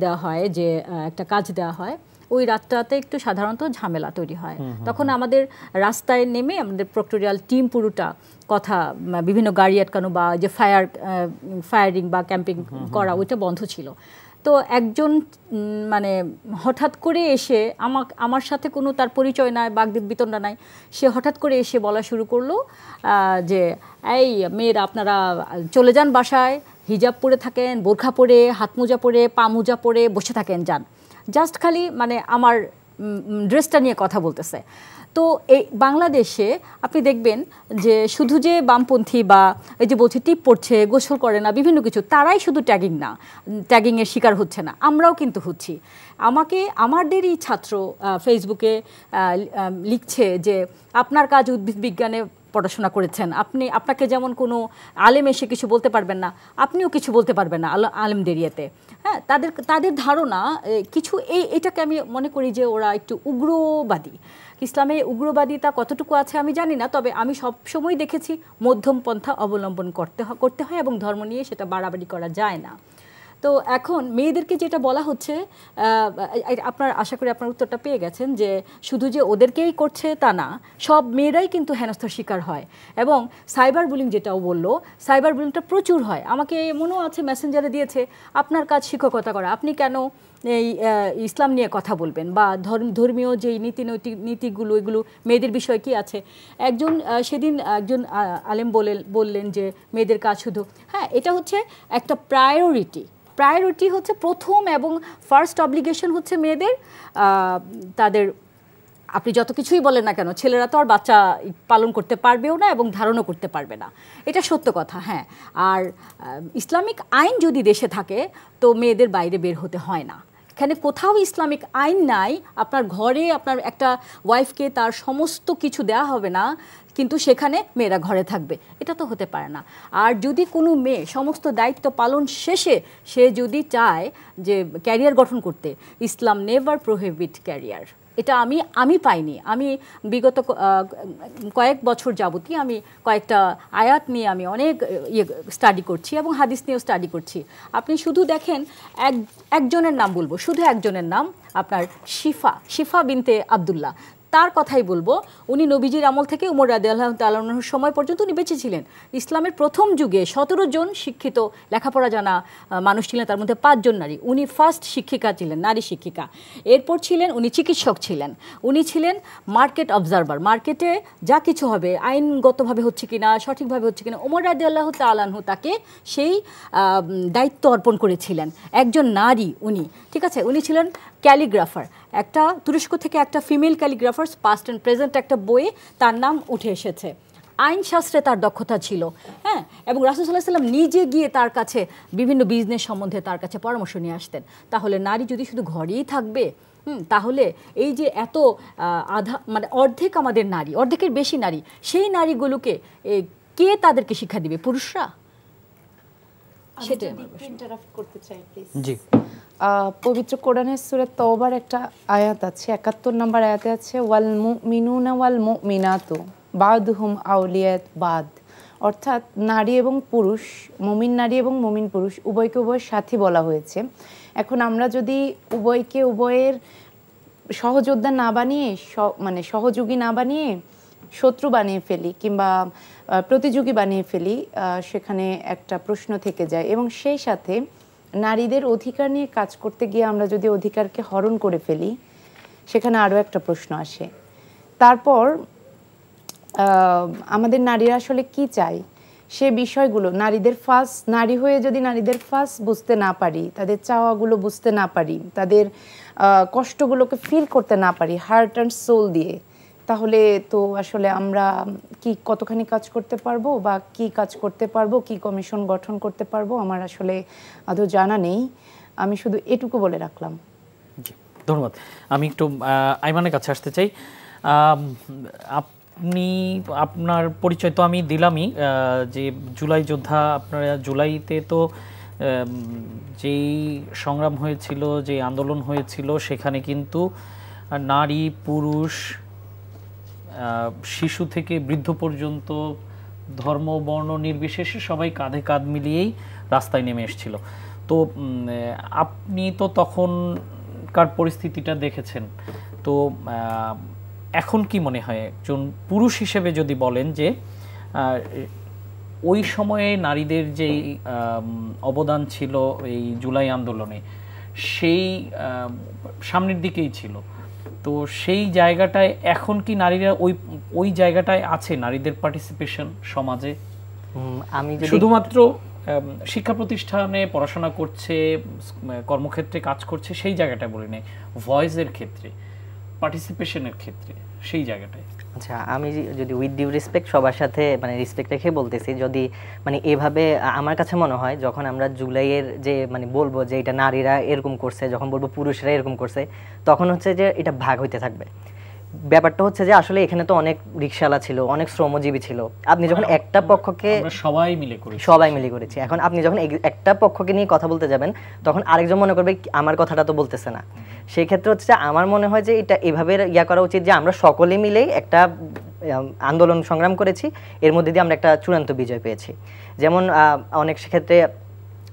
দেওয়া হয়, যে একটা কাজ দেওয়া হয়, ওই রাতটাতে একটু সাধারণত ঝামেলা তৈরি হয়। তখন আমাদের রাস্তায় নেমে আমাদের প্রক্টোরিয়াল টিম পুরোটা কথা, বিভিন্ন গাড়ি আটকানো বা যে ফায়ারিং বা ক্যাম্পিং করা, ওইটা বন্ধ ছিল। তো একজন মানে হঠাৎ করে এসে আমার সাথে কোনো তার পরিচয় নাই, বাগবিতণ্ডা নাই, সে হঠাৎ করে এসে বলা শুরু করলো যে এই মেয়েরা আপনারা চলে যান বাসায়, হিজাব পরে থাকেন, বোরখা পরে, হাত মোজা পরে, পা মোজা পরে বসে থাকেন, যান। জাস্ট খালি মানে আমার ড্রেসটা নিয়ে কথা বলতেছে। তো এই বাংলাদেশে আপনি দেখবেন যে শুধু যে বামপন্থী বা এই যে বলছে টিপ পড়ছে, গোসল করে না, বিভিন্ন কিছু, তারাই শুধু ট্যাগিংয়ের শিকার হচ্ছে না, আমরাও কিন্তু হচ্ছি। আমাদেরই ছাত্র ফেসবুকে লিখছে যে আপনার কাজ উদ্ভিদ বিজ্ঞানে পড়াশোনা করেছেন, আপনাকে যেমন কোনো আলেম এসে কিছু বলতে পারবেন না, আপনিও কিছু বলতে পারবেন না আলেমদের ইয়েতে। হ্যাঁ, তাদের ধারণা কিছু এটাকে আমি মনে করি যে ওরা একটু উগ্রবাদী। ইসলামে উগ্রবাদিতা কতটুকু আছে আমি জানি না, তবে আমি সবসময় দেখেছি মধ্যম পন্থা অবলম্বন করতে হয় এবং ধর্ম নিয়ে সেটা বাড়াবাড়ি করা যায় না। তো এখন মেয়েদেরকে যেটা বলা হচ্ছে, আপনার আশা করি আপনার উত্তরটা পেয়ে গেছেন, যে শুধু যে ওদেরকেই করছে তা না, সব মেয়েরাই কিন্তু হেনস্থার শিকার হয়। এবং সাইবার বুলিং যেটাও বললো, সাইবার বুলিংটা প্রচুর হয়। আমাকে মনেও আছে মেসেঞ্জারে দিয়েছে, আপনার কাজ শিক্ষকতা করা, আপনি কেন এই ইসলাম নিয়ে কথা বলবেন, বা ধর্মীয় যেই নীতিগুলো, এগুলো মেয়েদের বিষয় কি আছে। সেদিন একজন আলেম বললেন যে মেয়েদের কাজ শুধু, হ্যাঁ এটা হচ্ছে একটা প্রায়োরিটি হচ্ছে প্রথম এবং ফার্স্ট অব্লিগেশন হচ্ছে মেয়েদের তাদের, আপনি যত কিছুই বলেন না কেন, ছেলেরা তো আর বাচ্চা পালন করতে পারবেও না এবং ধারণও করতে পারবে না, এটা সত্য কথা। হ্যাঁ, আর ইসলামিক আইন যদি দেশে থাকে তো মেয়েদের বাইরে বের হতে হয় না। এখানে কোথাও ইসলামিক আইন নাই, আপনার ঘরে আপনার একটা ওয়াইফকে তার সমস্ত কিছু দেওয়া হবে না, কিন্তু সেখানে মেয়েরা ঘরে থাকবে, এটা তো হতে পারে না। আর যদি কোনো মেয়ে সমস্ত দায়িত্ব পালন শেষে সে যদি চায় যে ক্যারিয়ার গঠন করতে, ইসলাম নেভার প্রোহিবিট ক্যারিয়ার, এটা আমি পাইনি। আমি বিগত কয়েক বছর যাবতই আমি কয়েকটা আয়াত নিয়ে আমি অনেক স্টাডি করছি এবং হাদিস নিয়েও স্টাডি করছি। আপনি শুধু দেখেন একজনের নাম বলবো, শুধু একজনের নাম, আপনার শিফা বিনতে আব্দুল্লাহ, তার কথাই বলবো। উনি নবীজির আমল থেকে উমর রাদিয়াল্লাহু তাআলা আনহুর সময় পর্যন্ত উনি বেঁচে ছিলেন। ইসলামের প্রথম যুগে 17 জন শিক্ষিত লেখাপড়া জানা মানুষ ছিলেন, তার মধ্যে 5 জন নারী। উনি ফার্স্ট শিক্ষিকা ছিলেন, নারী শিক্ষিকা। এরপর ছিলেন উনি চিকিৎসক ছিলেন, উনি ছিলেন মার্কেট অবজারভার, মার্কেটে যা কিছু হবে আইনগতভাবে হচ্ছে কিনা, সঠিকভাবে হচ্ছে কিনা, উমর রাদিয়াল্লাহু তাআলা আনহু তাকে সেই দায়িত্ব অর্পণ করেছিলেন। একজন নারী উনি, ঠিক আছে, উনি ছিলেন ক্যালিগ্রাফার। একটা তুরস্ক থেকে একটা ফিমেল ক্যালিগ্রাফার্স পাস্ট অ্যান্ড প্রেজেন্ট একটা বইয়ে তার নাম উঠে এসেছে। আইনশাস্ত্রে তার দক্ষতা ছিল, হ্যাঁ, এবং রাসূল সাল্লাল্লাহু আলাইহি ওয়াসাল্লাম নিজে গিয়ে তার কাছে বিভিন্ন বিজনেস সম্বন্ধে তার কাছে পরামর্শ নিয়ে আসতেন। তাহলে নারী যদি শুধু ঘরেই থাকবে, তাহলে এই যে এত মানে অর্ধেক আমাদের নারী, অর্ধেকের বেশি নারী, সেই নারীগুলোকে কে তাদেরকে শিক্ষা দিবে? পুরুষরা? সেটা ইন্টারাপ্ট করতে চাই প্লিজ। জি, পবিত্র কোরআনের সূরা তওবার একটা আয়াত আছে, 71 নম্বর আয়াতে আছে, ওয়াল মুমিনুনা ওয়াল মুমিনাতু বাদুহুম আউলিয়াত বাদ। অর্থাৎ নারী এবং পুরুষ, মুমিন নারী এবং মুমিন পুরুষ উভয়কে উভয়ের সাথী বলা হয়েছে। এখন আমরা যদি উভয়কে উভয়ের সহযোদ্ধা না বানিয়ে, মানে সহযোগী না বানিয়ে শত্রু বানিয়ে ফেলি কিংবা প্রতিযোগী বানিয়ে ফেলি, সেখানে একটা প্রশ্ন থেকে যায়। এবং সেই সাথে নারীদের অধিকার নিয়ে কাজ করতে গিয়ে আমরা যদি অধিকারকে হরণ করে ফেলি, সেখানে আরও একটা প্রশ্ন আসে। তারপর আমাদের নারীরা আসলে কি চায় সে বিষয়গুলো, নারী হয়ে যদি নারীদের ফার্স্ট বুঝতে না পারি, তাদের চাওয়াগুলো বুঝতে না পারি, তাদের কষ্টগুলোকে ফিল করতে না পারি হার্ট অ্যান্ড সোল দিয়ে, তাহলে তো আসলে আমরা কতখানি কাজ করতে পারবো, বা কি কাজ করতে পারবো, কি কমিশন গঠন করতে পারবো, আমার আসলে আদৌ জানা নেই। আমি শুধু এটুকু বলে রাখলাম। জি, ধন্যবাদ। আমি একটু আইমানের কাছে আসতে চাই। আপনার পরিচয় তো আমি দিলামই, যে জুলাই যোদ্ধা আপনারা। জুলাইতে তো যেই সংগ্রাম হয়েছিল, যে আন্দোলন হয়েছিল, সেখানে কিন্তু নারী পুরুষ শিশু থেকে বৃদ্ধ পর্যন্ত ধর্ম বর্ণ নির্বিশেষে সবাই কাঁধে কাঁধ মিলিয়েই রাস্তায় নেমে এসেছিল। তো আপনি তো তখনকার পরিস্থিতিটা দেখেছেন, তো এখন কি মনে হয় একজন পুরুষ হিসেবে যদি বলেন যে ওই সময়ে নারীদের যেই অবদান ছিল এই জুলাই আন্দোলনে, সেই সামনের দিকেই ছিল, তো সেই জায়গাটায় এখন কি নারীরা ওই জায়গাটায় আছে? নারীদের পার্টিসিপেশন সমাজে আমি শুধুমাত্র শিক্ষা প্রতিষ্ঠানে পড়াশোনা করছে, কর্মক্ষেত্রে কাজ করছে, সেই জায়গাটা বলি নাই, ভয়েসের ক্ষেত্রে, পার্টিসিপেশনের ক্ষেত্রে, সেই জায়গাটায়। আচ্ছা, আমি যদি উইথ ডিউ রেসপেক্ট সবার সাথে মানে রেসপেক্ট রেখে বলতেছি, যদি মানে এভাবে আমার কাছে মনে হয়, যখন আমরা জুলাইয়ের যে মানে বলবো যে এটা নারীরা এরকম করছে, যখন বলবো পুরুষরা এরকম করছে, তখন হচ্ছে যে এটা ভাগ হইতে থাকবে। ব্যাপারটা হচ্ছে যে আসলে এখানে তো অনেক রিকশাওয়ালা ছিল, অনেক শ্রমজীবী ছিল। আপনি যখন একটা পক্ষকে সবাই মিলে করেছি, এখন আপনি যখন একটা পক্ষকে নিয়ে কথা বলতে যাবেন, তখন আরেকজন মনে করবে আমার কথাটা তো বলতেছে না। সেই ক্ষেত্রে হচ্ছে আমার মনে হয় যে এটা এভাবে করা উচিত যে আমরা সকলে মিলে একটা আন্দোলন সংগ্রাম করেছি, এর মধ্যে দিয়ে আমরা একটা চূড়ান্ত বিজয় পেয়েছি। যেমন অনেক ক্ষেত্রে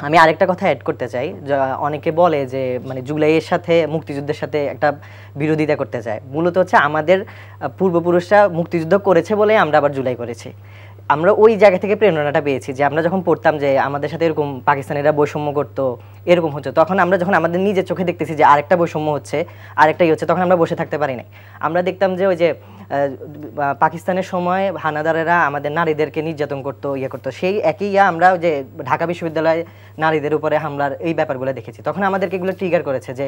আমি আরেকটা কথা অ্যাড করতে চাই, অনেকে বলে যে মানে জুলাইয়ের সাথে মুক্তিযুদ্ধের সাথে একটা বিরোধিতা করতে চায়। মূলত হচ্ছে আমাদের পূর্বপুরুষরা মুক্তিযুদ্ধ করেছে বলে আমরা আবার জুলাই করেছি। আমরা ওই জায়গা থেকে প্রেরণাটা পেয়েছি যে আমরা যখন পড়তাম যে আমাদের সাথে এরকম পাকিস্তানিরা বৈষম্য করতো, এরকম হচ্ছে, তখন আমরা যখন আমাদের নিজের চোখে দেখতেছি যে আরেকটা বৈষম্য হচ্ছে, আরেকটাই হচ্ছে, তখন আমরা বসে থাকতে পারি নাই। আমরা দেখতাম যে ওই যে পাকিস্তানের সময় হানাদারেরা আমাদের নারীদেরকে নির্যাতন করতো, ইয়ে করতো, সেই একই আমরা যে ঢাকা বিশ্ববিদ্যালয়ে নারীদের উপরে হামলার এই ব্যাপারগুলো দেখেছি। তখন আমাদেরকে এগুলো ট্রিগার করেছে যে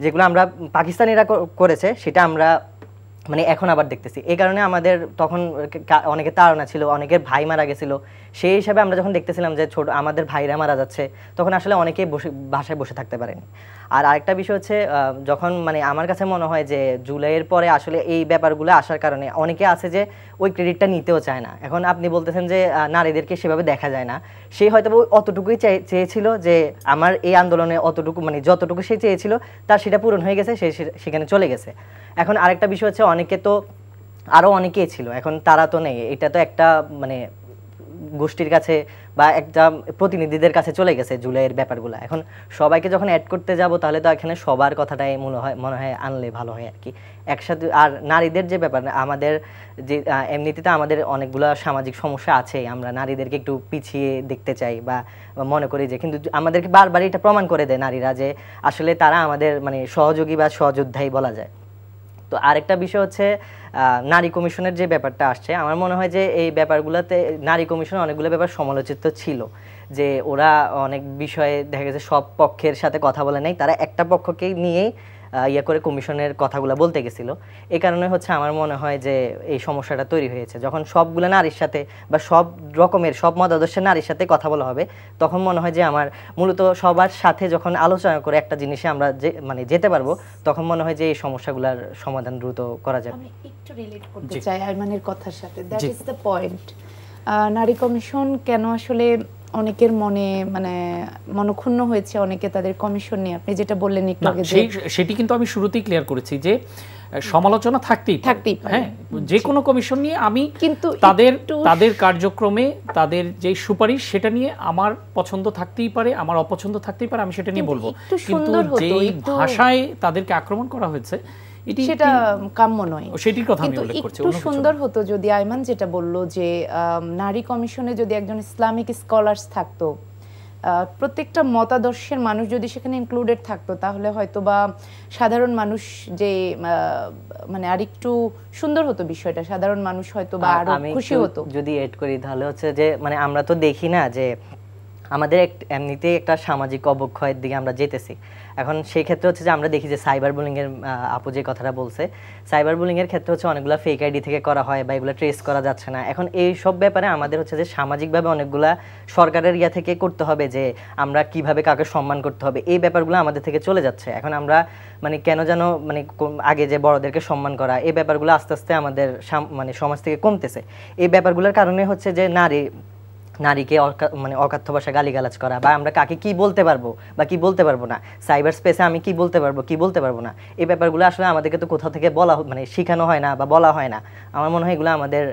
যেগুলো আমরা পাকিস্তানিরা করেছে সেটা আমরা মানে এখন আবার দেখতেছি। এই কারণে আমাদের তখন অনেকের তাড়না ছিল, অনেকের ভাই মারা গেছিল, সেই হিসাবে আমরা যখন দেখতেছিলাম যে ছোট আমাদের ভাইরা মারা যাচ্ছে, তখন আসলে অনেকেই বাসায় বসে থাকতে পারেনি। আর আরেকটা বিষয় হচ্ছে যখন মানে আমার কাছে মনে হয় যে জুলাইয়ের পরে আসলে এই ব্যাপারগুলো আসার কারণে অনেকে আছে যে ওই ক্রেডিটটা নিতেও চায় না। এখন আপনি বলতেছেন যে নারীদেরকে সেভাবে দেখা যায় না, সে হয়তো অতটুকুই চেয়েছিল যে আমার এই আন্দোলনে অতটুকু মানে যতটুকু সে চেয়েছিল তার সেটা পূরণ হয়ে গেছে, সে সেখানে চলে গেছে। এখন আরেকটা বিষয় হচ্ছে অনেকে তো আরও অনেকেই ছিল, এখন তারা তো নেই, এটা তো একটা মানে গোষ্ঠীর কাছে বা একটা প্রতিনিধিদের কাছে চলে গেছে জুলাইয়ের ব্যাপারগুলো। এখন সবাইকে যখন অ্যাড করতে যাব তাহলে তো এখানে সবার কথাটাই মনে হয় আনলে ভালো হয় আর কি একসাথে। আর নারীদের যে ব্যাপার, আমাদের যে এমনিতে আমাদের অনেকগুলো সামাজিক সমস্যা আছে, আমরা নারীদেরকে একটু পিছিয়ে দেখতে চাই বা মনে করি যে, কিন্তু আমাদেরকে বারবার এটা প্রমাণ করে দেয় নারীরা যে আসলে তারা আমাদের মানে সহযোগী বা সহযোদ্ধাই বলা যায়। তো আরেকটা বিষয় হচ্ছে নারী কমিশনের যে ব্যাপারটা আসছে, আমার মনে হয় যে এই ব্যাপারগুলোতে নারী কমিশনের অনেকগুলো ব্যাপার সমালোচিত ছিল, যে ওরা অনেক বিষয়ে দেখা গেছে সব পক্ষের সাথে কথা বলে নাই, তারা একটা পক্ষকে নিয়েই ইয়ে করে কমিশনের কথাগুলো বলতে গেছিল। এই কারণে হচ্ছে আমার মনে হয় যে এই সমস্যাটা তৈরি হয়েছে। যখন সবগুলো নারীর সাথে বা সব রকমের সব মতাদর্শের নারীর সাথে কথা বলা হবে, তখন মনে হয় যে আমার মূলত সবার সাথে যখন আলোচনা করে একটা জিনিসে আমরা মানে যেতে পারবো, তখন মনে হয় যে এই সমস্যাগুলোর সমাধান দ্রুত করা যাবে। আমি একটু রিলেট করতে চাই আইমানের কথার সাথে, দ্যাট ইজ দ্য পয়েন্ট। নারী কমিশন কেন আসলে অনেকের মনে মানে মনক্ষুণ্ণ হয়েছে, অনেকে তাদের কমিশন নিয়ে, আপনি যেটা বললেন একটু আগে, সেটি কিন্তু আমি শুরুতেই ক্লিয়ার করেছি যে সমালোচনা থাকতেই হ্যাঁ, যে কোনো কমিশন নিয়ে আমি কিন্তু তাদের কার্যক্রমে তাদের যে সুপারিশ সেটা নিয়ে আমার পছন্দ থাকতেই পারে, আমার অপছন্দ থাকতেই পারে, আমি সেটা নিয়ে বলবো, কিন্তু যেই ভাষায় তাদেরকে আক্রমণ করা হয়েছে সেটা কাম্য নয়, সেটির কথা আমি উল্লেখ করছি। একটু সুন্দর হতো যদি আইমান যেটা বললো যে নারী কমিশনে যদি একজন ইসলামিক স্কলার্স থাকতো, প্রত্যেকটা মতাদর্শের মানুষ যদি সেখানে ইনক্লুডেড থাকতো, তাহলে হয়তো বা সাধারণ মানুষ যে মানে আরেকটু সুন্দর হতো বিষয়টা, সাধারণ মানুষ হয়তো বা আরো খুশি হতো। যদি এড করি তাহলে হচ্ছে যে মানে আমরা তো দেখি না যে আমাদের এমনিতেই একটা সামাজিক অবক্ষয়ের দিকে আমরা যেতেছি। এখন সেই ক্ষেত্রে হচ্ছে যে আমরা দেখি যে সাইবার বুলিং এর আপু যে কথাটা বলছে, সাইবার বুলিং এর ক্ষেত্রে হচ্ছে অনেকগুলো ফেক আইডি থেকে করা হয় বা এগুলো ট্রেস করা যাচ্ছে না। এখন এই সব ব্যাপারে আমাদের হচ্ছে যে সামাজিকভাবে অনেকগুলা সরকারের ইয়া থেকে করতে হবে যে আমরা কিভাবে কাকে সম্মান করতে হবে, এই ব্যাপারগুলো আমাদের থেকে চলে যাচ্ছে। এখন আমরা মানে কেন যেন মানে আগে যে বড়দেরকে সম্মান করা, এই ব্যাপারগুলো আস্তে আস্তে আমাদের মানে সমাজ থেকে কমতেছে। এই ব্যাপারগুলোর কারণে হচ্ছে যে নারীকে মানে অকাথ্য ভাষা গালিগালাজ করা, বা আমরা কাকে কি বলতে পারবো বা কি বলতে পারবো না, সাইবার স্পেসে আমি কি বলতে পারবো কি বলতে পারবো না, এই ব্যাপারগুলো আসলে আমাদেরকে তো কোথাও থেকে বলা মানে শেখানো হয় না বা বলা হয় না। আমার মনে হয় এগুলো আমাদের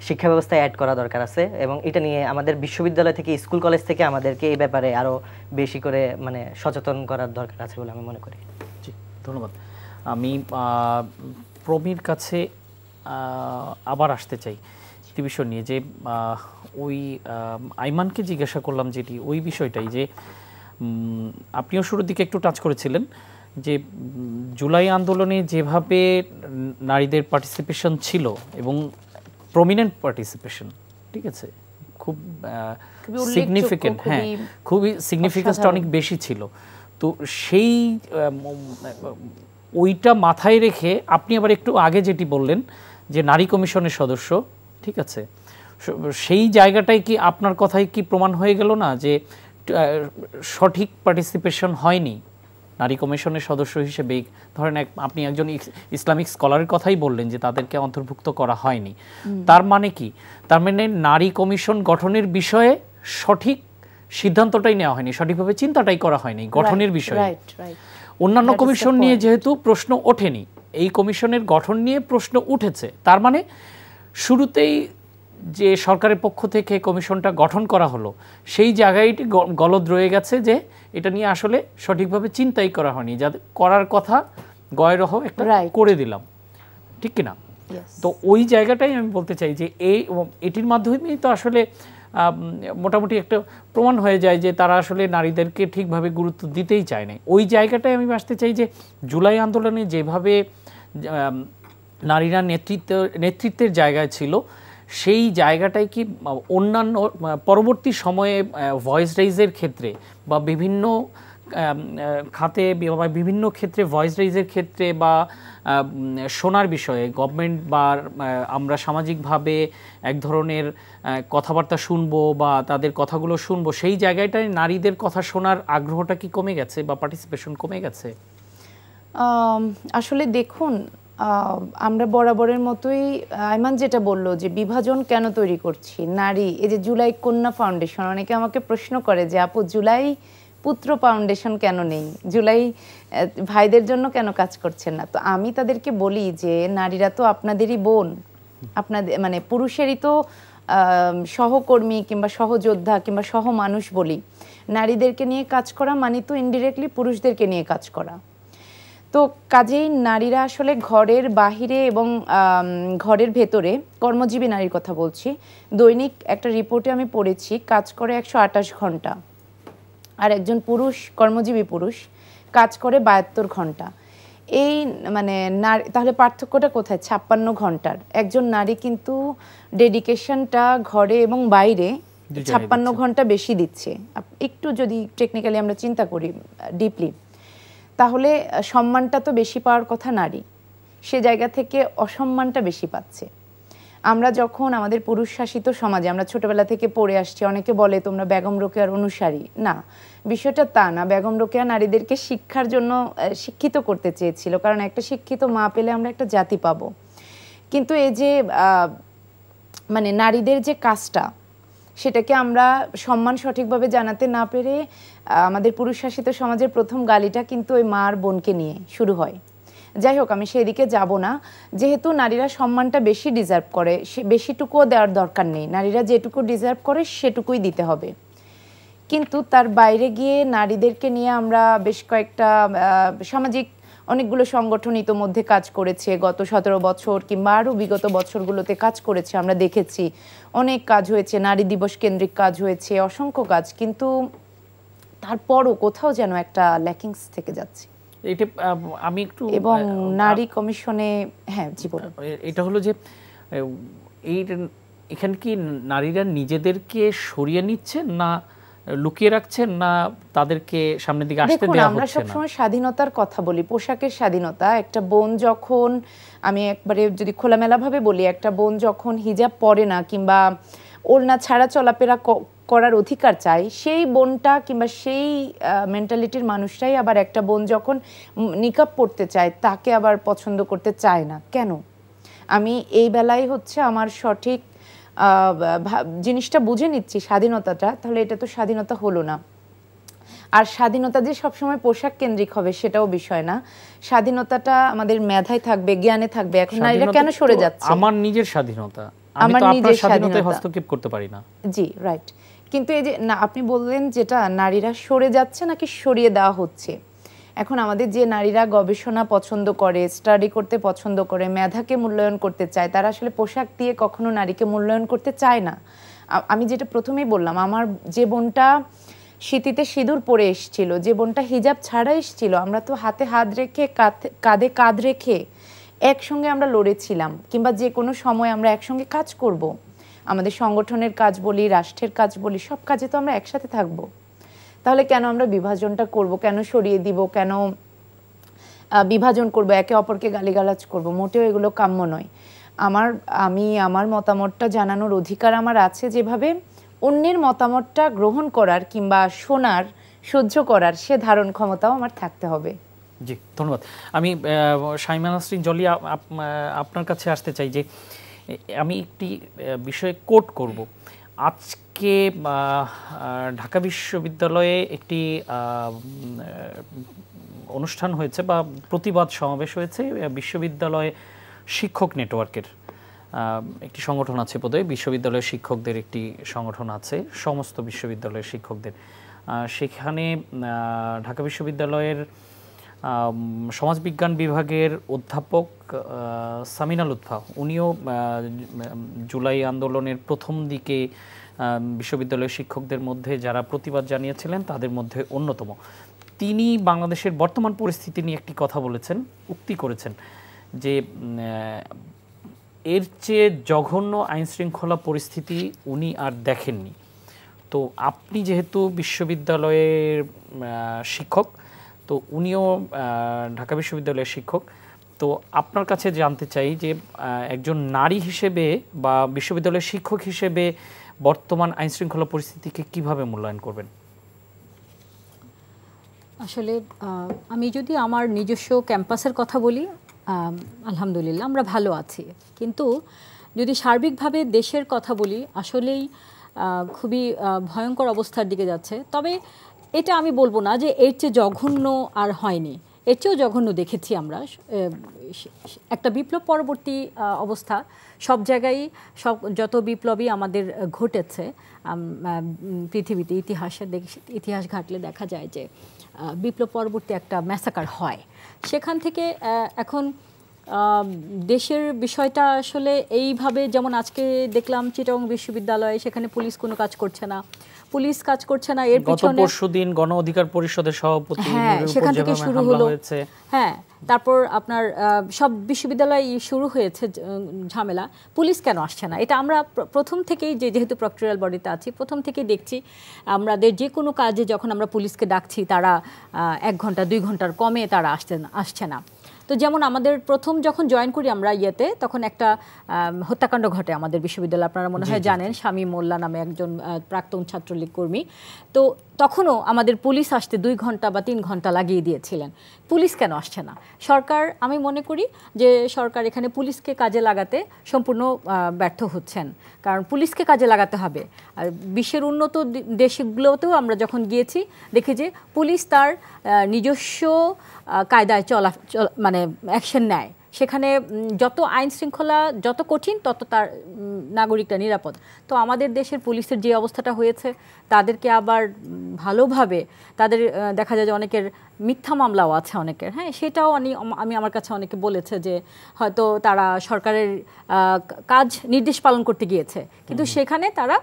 শিক্ষা ব্যবস্থায় অ্যাড করা দরকার আছে, এবং এটা নিয়ে আমাদের বিশ্ববিদ্যালয় থেকে স্কুল কলেজ থেকে আমাদেরকে এই ব্যাপারে আরো বেশি করে মানে সচেতন করার দরকার আছে বলে আমি মনে করি। জি, ধন্যবাদ। আমি প্রবীর কাছে আবার আসতে চাই বিষয় নিয়ে, যে ওই আইমানকে জিজ্ঞাসা করলাম যেটি ওই বিষয়টাই, যে আপনিও শুরুর দিকে একটু টাচ করেছিলেন যে জুলাই আন্দোলনে যেভাবে নারীদের পার্টিসিপেশন ছিল এবং প্রমিনেন্ট পার্টিসিপেশন, ঠিক আছে, খুব সিগনিফিকেন্ট, হ্যাঁ খুবই সিগনিফিকেন্সটা অনেক বেশি ছিল। তো সেই ওইটা মাথায় রেখে আপনি আবার একটু আগে যেটি বললেন যে নারী কমিশনের সদস্য, ঠিক আছে, সেই জায়গাটাই কি আপনার কথাই কি প্রমাণ হয়ে গেল না যে সঠিক পার্টিসিপেশন হয়নি নারী কমিশনের সদস্য হিসেবে? ধরেন আপনি একজন ইসলামিক স্কলারের কথাই বললেন যে তাদেরকে অন্তর্ভুক্ত করা হয়নি, তার মানে কি? তার মানে নারী কমিশন গঠনের বিষয়ে সঠিক সিদ্ধান্তটাই নেওয়া হয়নি, সঠিকভাবে চিন্তাটাই করা হয়নি গঠনের বিষয়ে। অন্যান্য কমিশন নিয়ে যেহেতু প্রশ্ন ওঠেনি, এই কমিশনের গঠন নিয়ে প্রশ্ন উঠেছে, তার মানে শুরুতেই যে সরকারের পক্ষ থেকে কমিশনটা গঠন করা হলো সেই জায়গায়টি গলদ রয়ে গেছে যে এটা নিয়ে আসলে সঠিকভাবে চিন্তাই করা হয়নি, যাদের করার কথা গয়রহ একটা করে দিলাম, ঠিক কিনা? তো ওই জায়গাটাই আমি বলতে চাই যে এটির মাধ্যমেই তো আসলে মোটামুটি একটা প্রমাণ হয়ে যায় যে তারা আসলে নারীদেরকে ঠিকভাবে গুরুত্ব দিতেই চায় না। ওই জায়গাটায় আমি আসতে চাই যে জুলাই আন্দোলনে যেভাবে নারীরা নেতৃত্বের জায়গায় ছিল, সেই জায়গাটাই কি অন্যান্য পরবর্তী সময়ে ভয়েস রেইজের ক্ষেত্রে বা বিভিন্ন খাতে বা বিভিন্ন ক্ষেত্রে ভয়েস রেইজের ক্ষেত্রে বা শোনার বিষয়ে গভর্নমেন্ট বা আমরা সামাজিকভাবে এক ধরনের কথাবার্তা শুনবো বা তাদের কথাগুলো শুনবো, সেই জায়গাটায় নারীদের কথা শোনার আগ্রহটা কি কমে গেছে বা পার্টিসিপেশন কমে গেছে? আসলে দেখুন, আমরা বরাবরের মতোই আইমান যেটা বললো যে বিভাজন কেন তৈরি করছি, নারী, এই যে জুলাই কন্যা ফাউন্ডেশন, অনেকে আমাকে প্রশ্ন করে যে আপু জুলাই পুত্র ফাউন্ডেশন কেন নেই, জুলাই ভাইদের জন্য কেন কাজ করছেন না? তো আমি তাদেরকে বলি যে নারীরা তো আপনাদেরই বোন, আপনাদের মানে পুরুষেরই তো সহকর্মী কিংবা সহযোদ্ধা কিংবা সহ মানুষ বলি। নারীদেরকে নিয়ে কাজ করা মানে তো ইনডিরেক্টলি পুরুষদেরকে নিয়ে কাজ করা। তো কাজেই নারীরা আসলে ঘরের বাহিরে এবং ঘরের ভেতরে, কর্মজীবী নারীর কথা বলছি, দৈনিক একটা রিপোর্টে আমি পড়েছি কাজ করে 128 ঘন্টা, আর একজন পুরুষ, কর্মজীবী পুরুষ কাজ করে 72 ঘন্টা। এই মানে নারী, তাহলে পার্থক্যটা কোথায়? 56 ঘন্টার। একজন নারী কিন্তু ডেডিকেশনটা ঘরে এবং বাইরে 56 ঘন্টা বেশি দিচ্ছে। একটু যদি টেকনিক্যালি আমরা চিন্তা করি ডিপলি, তাহলে সম্মানটা তো বেশি পাওয়ার কথা নারী, সে জায়গা থেকে অসম্মানটা বেশি পাচ্ছে। আমরা যখন আমাদের পুরুষ শাসিত সমাজে, আমরা ছোটবেলা থেকে পড়ে আসছি, অনেকে বলে তোমরা বেগম রোকেয়ার অনুসারী, না, বিষয়টা তা না। বেগম রোকেয়া নারীদেরকে শিক্ষার জন্য শিক্ষিত করতে চেয়েছিল, কারণ একটা শিক্ষিত মা পেলে আমরা একটা জাতি পাবো। কিন্তু এই যে মানে নারীদের যে কাজটা, সেটাকে আমরা সম্মান সঠিকভাবে জানাতে না পেরে আমাদের পুরুষ শাসিত সমাজের প্রথম গালিটা কিন্তু ওই মা আর বোনকে নিয়ে শুরু হয়। যাই হোক, আমি সেদিকে যাব না। যেহেতু নারীরা সম্মানটা বেশি ডিজার্ভ করে, সে বেশিটুকুও দেওয়ার দরকার নেই, নারীরা যেটুকু ডিজার্ভ করে সেটুকুই দিতে হবে। কিন্তু তার বাইরে গিয়ে নারীদেরকে নিয়ে আমরা বেশ কয়েকটা সামাজিক অনেকগুলো সংগঠন ইতোমধ্যে কাজ করেছে, গত 17 বছর কিংবা আরও বিগত বছরগুলোতে কাজ করেছে, আমরা দেখেছি অনেক কাজ হয়েছে, নারী দিবস কেন্দ্রিক কাজ হয়েছে, অসংখ্য কাজ, কিন্তু তারপরও কোথাও যেন একটা ল্যাকিংস থেকে যাচ্ছে। এটা আমি একটু, এবং নারী কমিশনে, হ্যাঁ জি বলুন। এটা হলো যে এখানে কি নারীরা নিজেদেরকে সরিয়ে নিচ্ছেন না লুকিয়ে রাখছেন, না তাদেরকে সামনের দিকে আসতে দেওয়া হচ্ছে না? আমরা সবসময় স্বাধীনতার কথা বলি, পোশাকের স্বাধীনতা। একটা বোন যখন, আমি একবারে যদি খোলামেলাভাবে বলি, একটা বোন যখন হিজাব পরে না কিংবা ওড়না ছাড়া চলাফেরা করার অধিকার চাই, সেই বোনটা কিংবা সেই মেন্টালিটির মানুষটাই আবার একটা বোন যখন নিকাব পড়তে চায় তাকে আবার পছন্দ করতে চায় না কেন? আমি এই বেলায় হচ্ছে আমার সঠিক জিনিসটা বুঝে নিচ্ছি স্বাধীনতাটা, তাহলে এটা তো স্বাধীনতা হলো না। আর স্বাধীনতা যে সবসময় পোশাক কেন্দ্রিক হবে সেটাও বিষয় না, স্বাধীনতাটা আমাদের মেধায় থাকবে, জ্ঞানে থাকবে। এখন নারীরা কেন সরে যাচ্ছে? আমার নিজের স্বাধীনতা, আমি তো আপনার স্বাধীনতায় হস্তক্ষেপ করতে পারি না। জি রাইট। কিন্তু এই যে না, আপনি বললেন যেটা নারীরা সরে যাচ্ছে নাকি সরিয়ে দেওয়া হচ্ছে, এখন আমাদের যে নারীরা গবেষণা পছন্দ করে, স্টাডি করতে পছন্দ করে, মেধাকে মূল্যায়ন করতে চায়, তারা আসলে পোশাক দিয়ে কখনো নারীকে মূল্যায়ন করতে চায় না। আমি যেটা প্রথমেই বললাম, আমার যে বোনটা শীতিতে সিঁদুর পরে এসেছিল, যে বোনটা হিজাব ছাড়া এসেছিল, আমরা তো হাতে হাত রেখে কাঁধে কাঁধ রেখে একসঙ্গে আমরা লড়েছিলাম, কিংবা যে কোনো সময় আমরা একসঙ্গে কাজ করব। আমাদের সংগঠনের কাজ বলি, রাষ্ট্রের কাজ বলি, সব কাজে তো আমরা একসাথে থাকব। তাহলে কেন আমরা বিভাজনটা করব? কেন সরিয়ে দিব? কেন বিভাজন করব? একে অপরকে গালিগালাজ করব? মোটেও এগুলো কাম্য নয়। আমি আমার মতামতটা জানানোর অধিকার আমার আছে, যেভাবে অন্যের মতামতটা গ্রহণ করার কিংবা শোনার, সহ্য করার সে ধারণ ক্ষমতাও আমার থাকতে হবে। জি ধন্যবাদ। আমি শাইমা নাসরিন জলি আপনার কাছে আসতে চাই যে আমি একটি বিষয়ে কোট করব। আজকে ঢাকা বিশ্ববিদ্যালয়ে একটি অনুষ্ঠান হয়েছে বা প্রতিবাদ সমাবেশ হয়েছে বিশ্ববিদ্যালয় শিক্ষক নেটওয়ার্কের। একটি সংগঠন আছে বোধহয়, বিশ্ববিদ্যালয়ের শিক্ষকদের একটি সংগঠন আছে, সমস্ত বিশ্ববিদ্যালয়ের শিক্ষকদের। সেখানে ঢাকা বিশ্ববিদ্যালয়ের সমাজবিজ্ঞান বিভাগের অধ্যাপক সামিনা লুৎফা, উনিও জুলাই আন্দোলনের প্রথম দিকে বিশ্ববিদ্যালয়ের শিক্ষকদের মধ্যে যারা প্রতিবাদ জানিয়েছিলেন তাদের মধ্যে অন্যতম। তিনি বাংলাদেশের বর্তমান পরিস্থিতি নিয়ে একটি কথা বলেছেন, উক্তি করেছেন যে এর চেয়ে জঘন্য আইনশৃঙ্খলা পরিস্থিতি উনি আর দেখেননি। তো আপনি যেহেতু বিশ্ববিদ্যালয়ের শিক্ষক, তো উনিও ঢাকা বিশ্ববিদ্যালয়ের শিক্ষক, তো আপনার কাছে জানতে চাই যে একজন নারী হিসেবে বা বিশ্ববিদ্যালয়ের শিক্ষক হিসেবে বর্তমান আইনশৃঙ্খলা পরিস্থিতিকে কিভাবে মূল্যায়ন করবেন? আসলে আমি যদি আমার নিজস্ব ক্যাম্পাসের কথা বলি, আলহামদুলিল্লাহ আমরা ভালো আছি, কিন্তু যদি সার্বিকভাবে দেশের কথা বলি আসলেই খুবই ভয়ঙ্কর অবস্থার দিকে যাচ্ছে। তবে এটা আমি বলবো না যে এর চেয়ে জঘন্য আর হয়নি, এর চেয়েও জঘন্য দেখেছি আমরা। একটা বিপ্লব পরবর্তী অবস্থা সব জায়গায়, যত বিপ্লবই আমাদের ঘটেছে পৃথিবীতে, ইতিহাস ঘাটলে দেখা যায় যে বিপ্লব পরবর্তী একটা ম্যাসাকার হয়। সেখান থেকে এখন দেশের বিষয়টা আসলে এইভাবে, যেমন আজকে দেখলাম চিটাগং বিশ্ববিদ্যালয়ে সেখানে পুলিশ কোনো কাজ করছে না, পুলিশ কাজ করছে না, এর পিছনে পরশুদিন গণ অধিকার পরিষদের সভাপতি সেখান থেকে শুরু হলো। হ্যাঁ, তারপর আপনার সব বিশ্ববিদ্যালয়ে শুরু হয়েছে ঝামেলা। পুলিশ কেন আসছে না? এটা আমরা প্রথম থেকেই, যেহেতু প্রক্টরিয়াল বডিতে আছি, প্রথম থেকেই দেখছি আমাদের যে কোনো কাজে যখন আমরা পুলিশকে ডাকছি তারা 1 ঘন্টা 2 ঘন্টার কমে তারা আসছে না। তো যেমন আমাদের প্রথম যখন জয়েন করি আমরা ইয়েতে, তখন একটা হত্যাকাণ্ড ঘটে আমাদের বিশ্ববিদ্যালয়ে, আপনারা মনে হয় জানেন, শামীম মোল্লা নামে একজন প্রাক্তন ছাত্রলীগ কর্মী। তো তখনও আমাদের পুলিশ আসতে 2 ঘন্টা বা 3 ঘন্টা লাগিয়ে দিয়েছিলেন। পুলিশ কেন আসছে না? সরকার, আমি মনে করি যে সরকার এখানে পুলিশকে কাজে লাগাতে সম্পূর্ণ ব্যর্থ হচ্ছেন, কারণ পুলিশকে কাজে লাগাতে হবে। আর বিশ্বের উন্নত দেশগুলোতেও আমরা যখন গিয়েছি দেখি যে পুলিশ তার নিজস্ব কায়দায় মানে অ্যাকশন নেয়। সেখানে যত আইন শৃঙ্খলা যত কঠিন তত তার নাগরিকটা নিরাপদ। তো আমাদের দেশের পুলিশের যে অবস্থাটা হয়েছে, তাদেরকে আবার ভালোভাবে তাদের দেখা যায় যে অনেকের মিথ্যা মামলাও আছে অনেকের। হ্যাঁ, সেটাও আমি আমার কাছে অনেকে বলেছে যে হয়তো তারা সরকারের কাজ নির্দেশ পালন করতে গিয়েছে, কিন্তু সেখানে তারা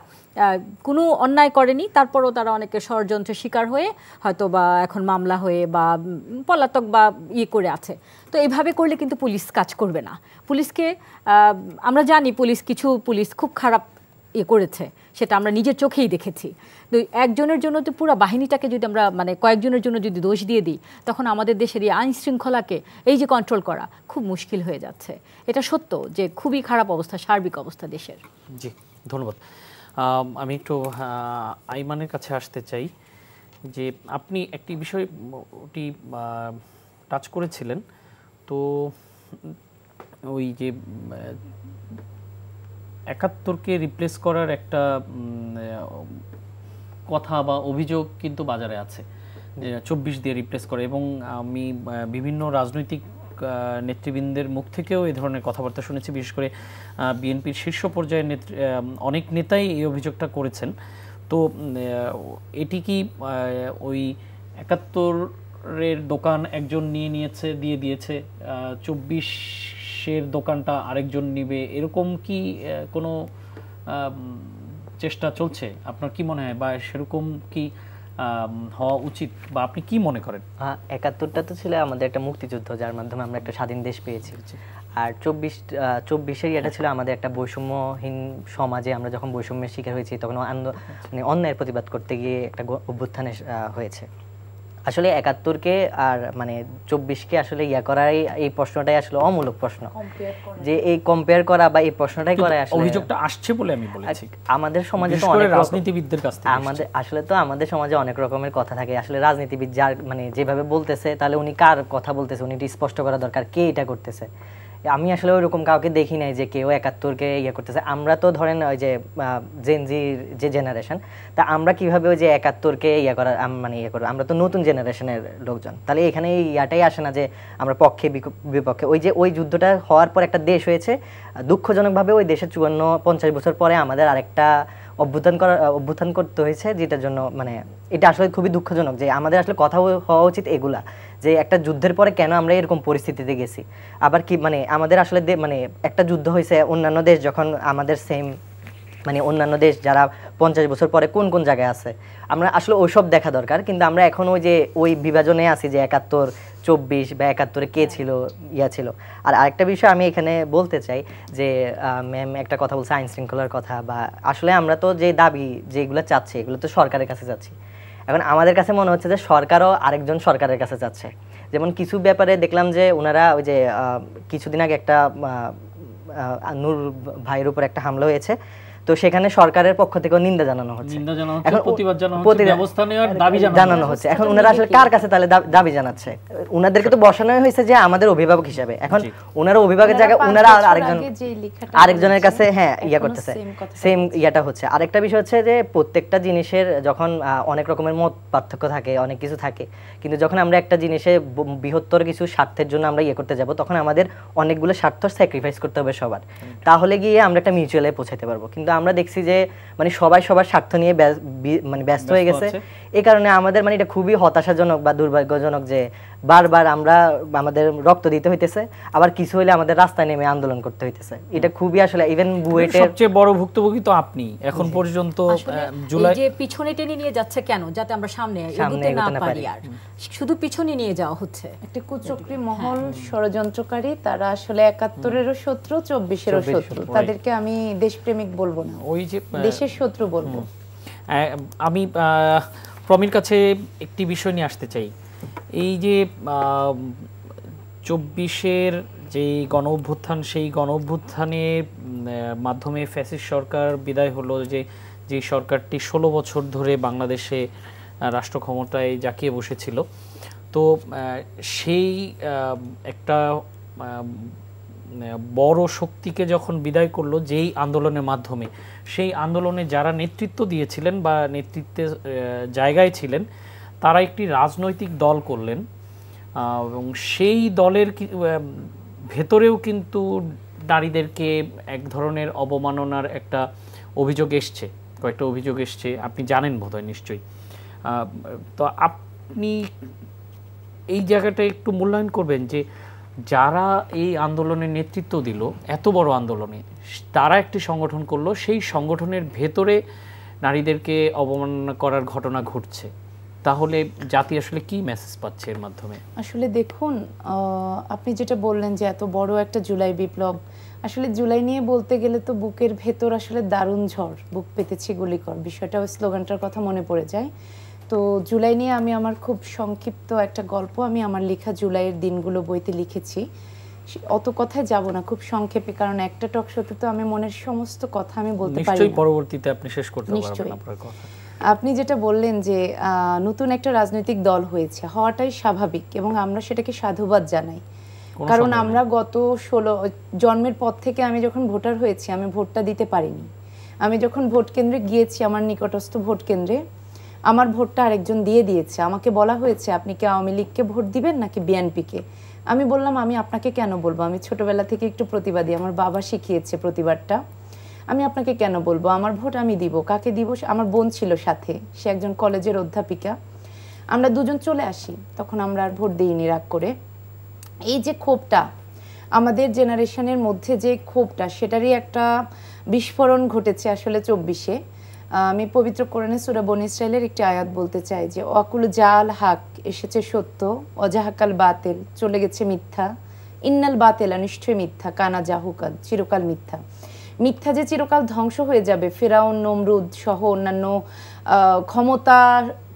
কোনো অন্যায় করেনি, তারপরও তারা অনেকে ষড়যন্ত্রের শিকার হয়ে হয়তো বা এখন মামলা হয়ে বা পলাতক বা করে আছে। তো এইভাবে করলে কিন্তু পুলিশ কাজ করবে না। পুলিশকে আমরা জানি কিছু পুলিশ খুব খারাপ করেছে, সেটা আমরা নিজের চোখেই দেখেছি। তো একজনের জন্য তো পুরো বাহিনীটাকে যদি আমরা মানে কয়েকজনের জন্য যদি দোষ দিয়ে দিই, তখন আমাদের দেশের এই আইন শৃঙ্খলাকে এই যে কন্ট্রোল করা খুব মুশকিল হয়ে যাচ্ছে। এটা সত্য যে খুবই খারাপ অবস্থা, সার্বিক অবস্থা দেশের। জি, ধন্যবাদ। আমি একটু আইমানের কাছে আসতে চাই যে আপনি একটি বিষয়টি টাচ করেছিলেন। তো ওই যে ৭১কে রিপ্লেস করার একটা কথা বা অভিযোগ কিন্তু বাজারে আছে, ২৪ দিয়ে রিপ্লেস করে, এবং আমি বিভিন্ন রাজনৈতিক নেতৃবৃন্দের মুখ থেকেও এই ধরনের কথাবার্তা শুনেছি। বিশেষ করে বিএনপির শীর্ষ পর্যায়ের অনেক নেতাই এই অভিযোগটা করেছেন। তো এটি কি ওই ৭১-এর দোকান একজন দিয়ে দিয়েছে, ২৪-এর দোকানটা আরেকজন নিবে, এরকম কি কোনো চেষ্টা চলছে? আপনার কি মনে হয়, বা সেরকম কি হওয়া উচিত, বা আপনি কি মনে করেন? ৭১টা তো ছিল আমাদের একটা মুক্তিযুদ্ধ, যার মাধ্যমে আমরা একটা স্বাধীন দেশ পেয়েছি। আর ২৪-এর এটা ছিল আমাদের একটা বৈষম্যহীন সমাজে আমরা যখন বৈষম্যের শিকার হয়েছি, তখন মানে অন্যায়ের প্রতিবাদ করতে গিয়ে একটা অভ্যুত্থান হয়েছে। আসলে ৭১কে আর মানে ২৪-কে আসলে করাই, এই প্রশ্নটাই আসলে অমূলক প্রশ্ন, যে এই কম্পেয়ার করা বা এই প্রশ্নটাই করা আসলে অভিযোগটা আসছে বলে আমি বলেছি। আমাদের সমাজে তো অনেক রাজনীতিবিদদের কাছ থেকে আমাদের সমাজে অনেক রকমের কথা থাকে। আসলে রাজনীতিবিদ যার মানে যেভাবে বলতেছে, তাহলে উনি কার কথা বলতেছে উনি স্পষ্ট করা দরকার, কে এটা করতেছে। আমি আসলে ওইরকম কাউকে দেখি নাই যে কেউ 71-কে ইয়ে করতেছে। আমরা তো ধরেন ওই যে জেনজির যে জেনারেশন, তা আমরা কিভাবে ওই যে 71-কে ইয়ে করার মানে ইয়ে করবো, আমরা তো নতুন জেনারেশনের লোকজন, তাহলে এখানে এই ইয়াটাই আসে না যে আমরা পক্ষে বিপক্ষে। ওই যে ওই যুদ্ধটা হওয়ার পর একটা দেশ হয়েছে, দুঃখজনকভাবে ওই দেশের 54-50 বছর পরে আমাদের আরেকটা অভ্যুত্থান করতে হয়েছে, যেটার জন্য মানে এটা আসলে খুবই দুঃখজনক যে আমাদের আসলে কথা হওয়া উচিত এগুলা, যে একটা যুদ্ধের পরে কেন আমরা এরকম পরিস্থিতিতে গেছি। আবার কি মানে আমাদের আসলে মানে একটা যুদ্ধ হয়েছে, অন্যান্য দেশ যখন আমাদের সেম মানে অন্যান্য দেশ যারা 50 বছর পরে কোন কোন জায়গায় আছে, আমরা আসলে ওইসব দেখা দরকার। কিন্তু আমরা এখন ওই যে ওই বিভাজনে আছি যে 71, 24 বা 71-এ কে ছিল ইয়া ছিল। আর আরেকটা বিষয় আমি এখানে বলতে চাই যে ম্যাম একটা কথা বলছে আইন শৃঙ্খলার কথা, বা আসলে আমরা তো যে দাবি যেগুলো চাচ্ছি এগুলো তো সরকারের কাছে যাচ্ছি। এখন আমাদের কাছে মনে হচ্ছে যে সরকারও আরেকজন সরকারের কাছে যাচ্ছে। যেমন কিছু ব্যাপারে দেখলাম যে ওনারা ওই যে কিছুদিন আগে একটা নূর ভাইয়ের উপর একটা হামলা হয়েছে, তো সেখানে সরকারের পক্ষ থেকে নিন্দা জানানো হচ্ছে, জানানো হচ্ছে। এখন ওনারা আসলে কার কাছে তাহলে দাবি জানাচ্ছে? ওনাদেরকে তো বসানোই হয়েছে যে আমাদের অভিভাবক হিসাবে, এখন ওনারা অভিভাবকের জায়গায় ওনারা আরেকজনের কাছে হ্যাঁ ইয়া করতেছে, সেম ইয়াটা হচ্ছে। আরেকটা বিষয় হচ্ছে যে প্রত্যেকটা জিনিসের যখন অনেক রকমের মত পার্থক্য থাকে, অনেক কিছু থাকে, কিন্তু যখন আমরা একটা জিনিসে বৃহত্তর কিছু স্বার্থের জন্য আমরা ইয়ে করতে যাব, তখন আমাদের অনেকগুলো স্বার্থ স্যাক্রিফাইস করতে হবে সবার, তাহলে গিয়ে আমরা একটা মিউচুয়ালে পৌঁছাতে পারবো। কিন্তু আমরা দেখছি যে মানে সবাই সবার স্বার্থ নিয়ে মানে ব্যস্ত হয়ে গেছে। এই কারণে আমাদের মানে এটা খুবই হতাশাজনক বা দুর্ভাগ্যজনক যে বারবার আমরা আমাদের রক্ত দিতে হইতেছে, আবার কিছু হইলে আমাদের রাস্তায় নেমে আন্দোলন করতে হইতেছে। এটা খুবই আসলে ইভেন বুয়েটের সবচেয়ে বড় ভুক্তভোগী তো আপনি এখন পর্যন্ত। জুলাই যে পিছনে টেনে নিয়ে যাচ্ছে কেন? যাতে আমরা সামনে এগোতে না পারি, আর শুধু পিছনে নিয়ে যাওয়া হচ্ছে। একটা কুচক্রী মহল, ষড়যন্ত্রকারী, তারা আসলে 71-এরও শত্রু, 24-এরও শত্রু। তাদেরকে আমি দেশপ্রেমিক বলবো না, ওই যে দেশের শত্রু বলবো। আমি প্রমির কাছে একটি বিষয় নিয়ে আসতে চাই। এই যে 24-এর যে গণ অভ্যুত্থান, সেই গণ অভ্যুত্থানের মাধ্যমে ফ্যাসিস্ট সরকার বিদায় হলো, যে সরকারটি 16 বছর ধরে বাংলাদেশে রাষ্ট্র ক্ষমতায় জাঁকিয়ে বসেছিল। তো সেই একটা বড় শক্তিকে যখন বিদায় করলো যেই আন্দোলনের মাধ্যমে, সেই আন্দোলনে যারা নেতৃত্ব দিয়েছিলেন বা নেতৃত্বের জায়গায় ছিলেন, তারা একটি রাজনৈতিক দল করলেন, এবং সেই দলের ভেতরেও কিন্তু নারীদেরকে এক ধরনের অবমাননার একটা অভিযোগ এসছে, কয়েকটা অভিযোগ এসছে, আপনি জানেন বোধহয় নিশ্চয়ই। তো আপনি এই জায়গাটা একটু মূল্যায়ন করবেন যে যারা এই আন্দোলনের নেতৃত্ব দিল, এত বড় আন্দোলনে তারা একটি সংগঠন করলো, সেই সংগঠনের ভেতরে নারীদেরকে অবমাননা করার ঘটনা ঘটছে, তাহলে জাতি আসলে কি মেসেজ পাচ্ছে এর মাধ্যমে? আসলে দেখুন, আপনি যেটা বললেন যে এত বড় একটা জুলাই বিপ্লব, আসলে জুলাই নিয়ে বলতে গেলে তো বুকের ভেতর আসলে দারুণ ঝড়, বুক পেতেছি গুলিকর, বিষয়টা ওই স্লোগানটার কথা মনে পড়ে যায়। তো জুলাই নিয়ে আমি আমার খুব সংক্ষিপ্ত একটা গল্প আমি আমার লেখা জুলাইয়ের দিনগুলো বইতে লিখেছি। অত কথায় যাব না, খুব সংক্ষেপে, কারণ একটা টক শোতে তো আমি মনের সমস্ত কথা আমি বলতে পারি না। নিশ্চয়ই পরবর্তীতে আপনি শেষ করতে পারবেন আপনার কথা। আপনি যেটা বললেন যে নতুন একটা রাজনৈতিক দল হয়েছে, হওয়াটাই স্বাভাবিক এবং আমরা সেটাকে সাধুবাদ জানাই। কারণ আমরা গত 16 জন্মের পর থেকে আমি যখন ভোটার হয়েছি, আমি ভোটটা দিতে পারিনি। আমি যখন ভোট কেন্দ্রে গিয়েছি, আমার নিকটস্থ ভোট কেন্দ্রে আমার ভোটটা আরেকজন দিয়ে দিয়েছে। আমাকে বলা হয়েছে আপনি কি আওয়ামী লীগকে ভোট দিবেন নাকি বিএনপিকে। আমি বললাম আমি আপনাকে কেন বলবো, আমি ছোটবেলা থেকে একটু প্রতিবাদী, আমার বাবা শিখিয়েছে প্রতিবাদটা, আমি আপনাকে কেন বলবো, আমার ভোট আমি দিব। কাকে দিব? আমার বোন ছিল সাথে, সে একজন কলেজের অধ্যাপিকা। আমরা দুজন চলে আসি, তখন আমরা আর ভোট দিইনি রাগ করে। এই যে ক্ষোভটা, আমাদের জেনারেশনের মধ্যে যে ক্ষোভটা, সেটারই একটা বিস্ফোরণ ঘটেছে আসলে 24-এ। আমি পবিত্র কোরআনে সূরা বনী ইসরাইলের একটি আয়াত বলতে চাই যে ওয়াকুল জাল হাক, এসেছে সত্য, অজাহাকাল বাতিল, চলে গেছে মিথ্যা, ইন্নাল বাতিলা, নিশ্চয়ই মিথ্যা, কানা জাহুকাল, চিরকাল মিথ্যা। মিথ্যা যে চিরকাল ধ্বংস হয়ে যাবে, ফেরাউন, নমরুদ সহ অন্যান্য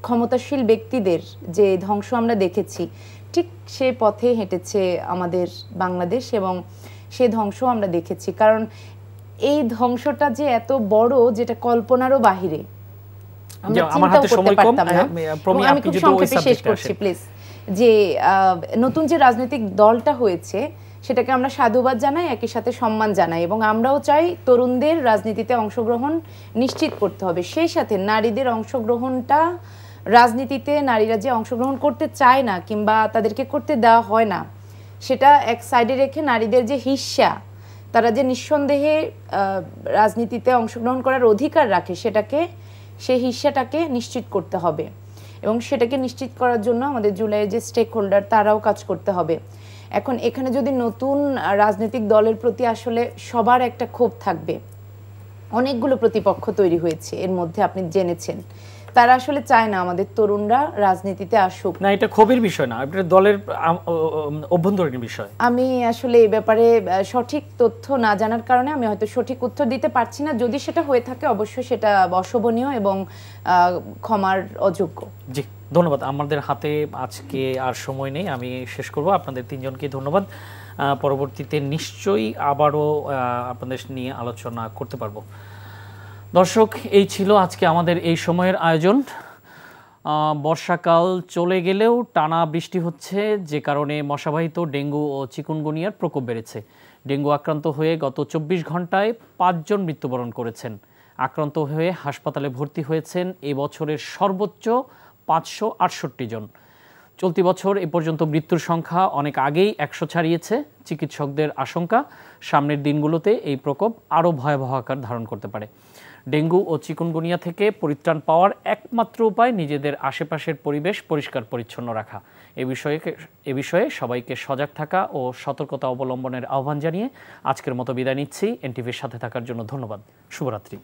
ক্ষমতাশীল ব্যক্তিদের যে ধ্বংস আমরা দেখেছি, ঠিক সেই পথে হেঁটেছে আমাদের বাংলাদেশ, এবং সেই ধ্বংস আমরা দেখেছি। কারণ এই ধ্বংসটা যে এত বড়, যেটা কল্পনারও বাহিরে, আমরা চিন্তাও করতে পারতাম না। আমি খুব সংক্ষেপে শেষ করছি প্লিজ। যে নতুন যে রাজনৈতিক দলটা হয়েছে, সেটাকে আমরা সাধুবাদ জানাই, একই সাথে সম্মান জানাই, এবং আমরাও চাই তরুণদের রাজনীতিতে অংশগ্রহণ নিশ্চিত করতে হবে। সেই সাথে নারীদের অংশগ্রহণটা, রাজনীতিতে নারীরা যে অংশগ্রহণ করতে চায় না কিংবা তাদেরকে করতে দেওয়া হয় না, সেটা এক সাইডে রেখে নারীদের যে হিস্সা, তারা যে নিঃসন্দেহে রাজনীতিতে অংশগ্রহণ করার অধিকার রাখে, সেই হিস্সাটাকে নিশ্চিত করতে হবে। এবং সেটাকে নিশ্চিত করার জন্য আমাদের জুলাইয়ের যে স্টেক হোল্ডার, তারাও কাজ করতে হবে। এখন এখানে যদি নতুন রাজনৈতিক দলের প্রতি আসলে সবার একটা ক্ষোভ থাকবে, অনেকগুলো প্রতিপক্ষ তৈরি হয়েছে এর মধ্যে, আপনি জেনেছেন, তারা আসলে চায় না আমাদের তরুণরা রাজনীতিতে আসুক। না, এটা ক্ষোভের বিষয় না, এটা দলের অভ্যন্তরীণ বিষয়। আমি আসলে এই ব্যাপারে সঠিক তথ্য না জানার কারণে আমি হয়তো সঠিক উত্তর দিতে পারছি না। যদি সেটা হয়ে থাকে অবশ্যই সেটা অশোভনীয় এবং ক্ষমার অযোগ্য। জি, ধন্যবাদ। আমাদের হাতে আজকে আর সময় নেই, আমি শেষ করব। আপনাদের তিনজনকে ধন্যবাদ। পরবর্তীতে নিশ্চয়ই আবারও আপনাদের নিয়ে আলোচনা করতে পারবো। দর্শক, এই ছিল আজকে আমাদের এই সময়ের আয়োজন। বর্ষাকাল চলে গেলেও টানা বৃষ্টি হচ্ছে, যে কারণে মশাবাহিত ডেঙ্গু ও চিকুনগুনিয়ার প্রকোপ বেড়েছে। ডেঙ্গু আক্রান্ত হয়ে গত 24 ঘন্টায় 5 জন মৃত্যুবরণ করেছেন। আক্রান্ত হয়ে হাসপাতালে ভর্তি হয়েছেন এবছরের সর্বোচ্চ 568 জন। চলতি বছর এ পর্যন্ত মৃত্যুর সংখ্যা অনেক আগেই 100 ছাড়িয়েছে। চিকিৎসকদের আশঙ্কা, সামনের দিনগুলোতে এই প্রকোপ আরও ভয়াবহ আকার ধারণ করতে পারে। ডেঙ্গু ও চিকুনগুনিয়া থেকে পরিত্রাণ পাওয়ার একমাত্র উপায় নিজেদের আশেপাশের পরিবেশ পরিষ্কার পরিচ্ছন্ন রাখা। এ বিষয়ে সবাইকে সজাগ থাকা ও সতর্কতা অবলম্বনের আহ্বান জানিয়ে আজকের মতো বিদায় নিচ্ছি। এনটিভির সাথে থাকার জন্য ধন্যবাদ। শুভরাত্রি।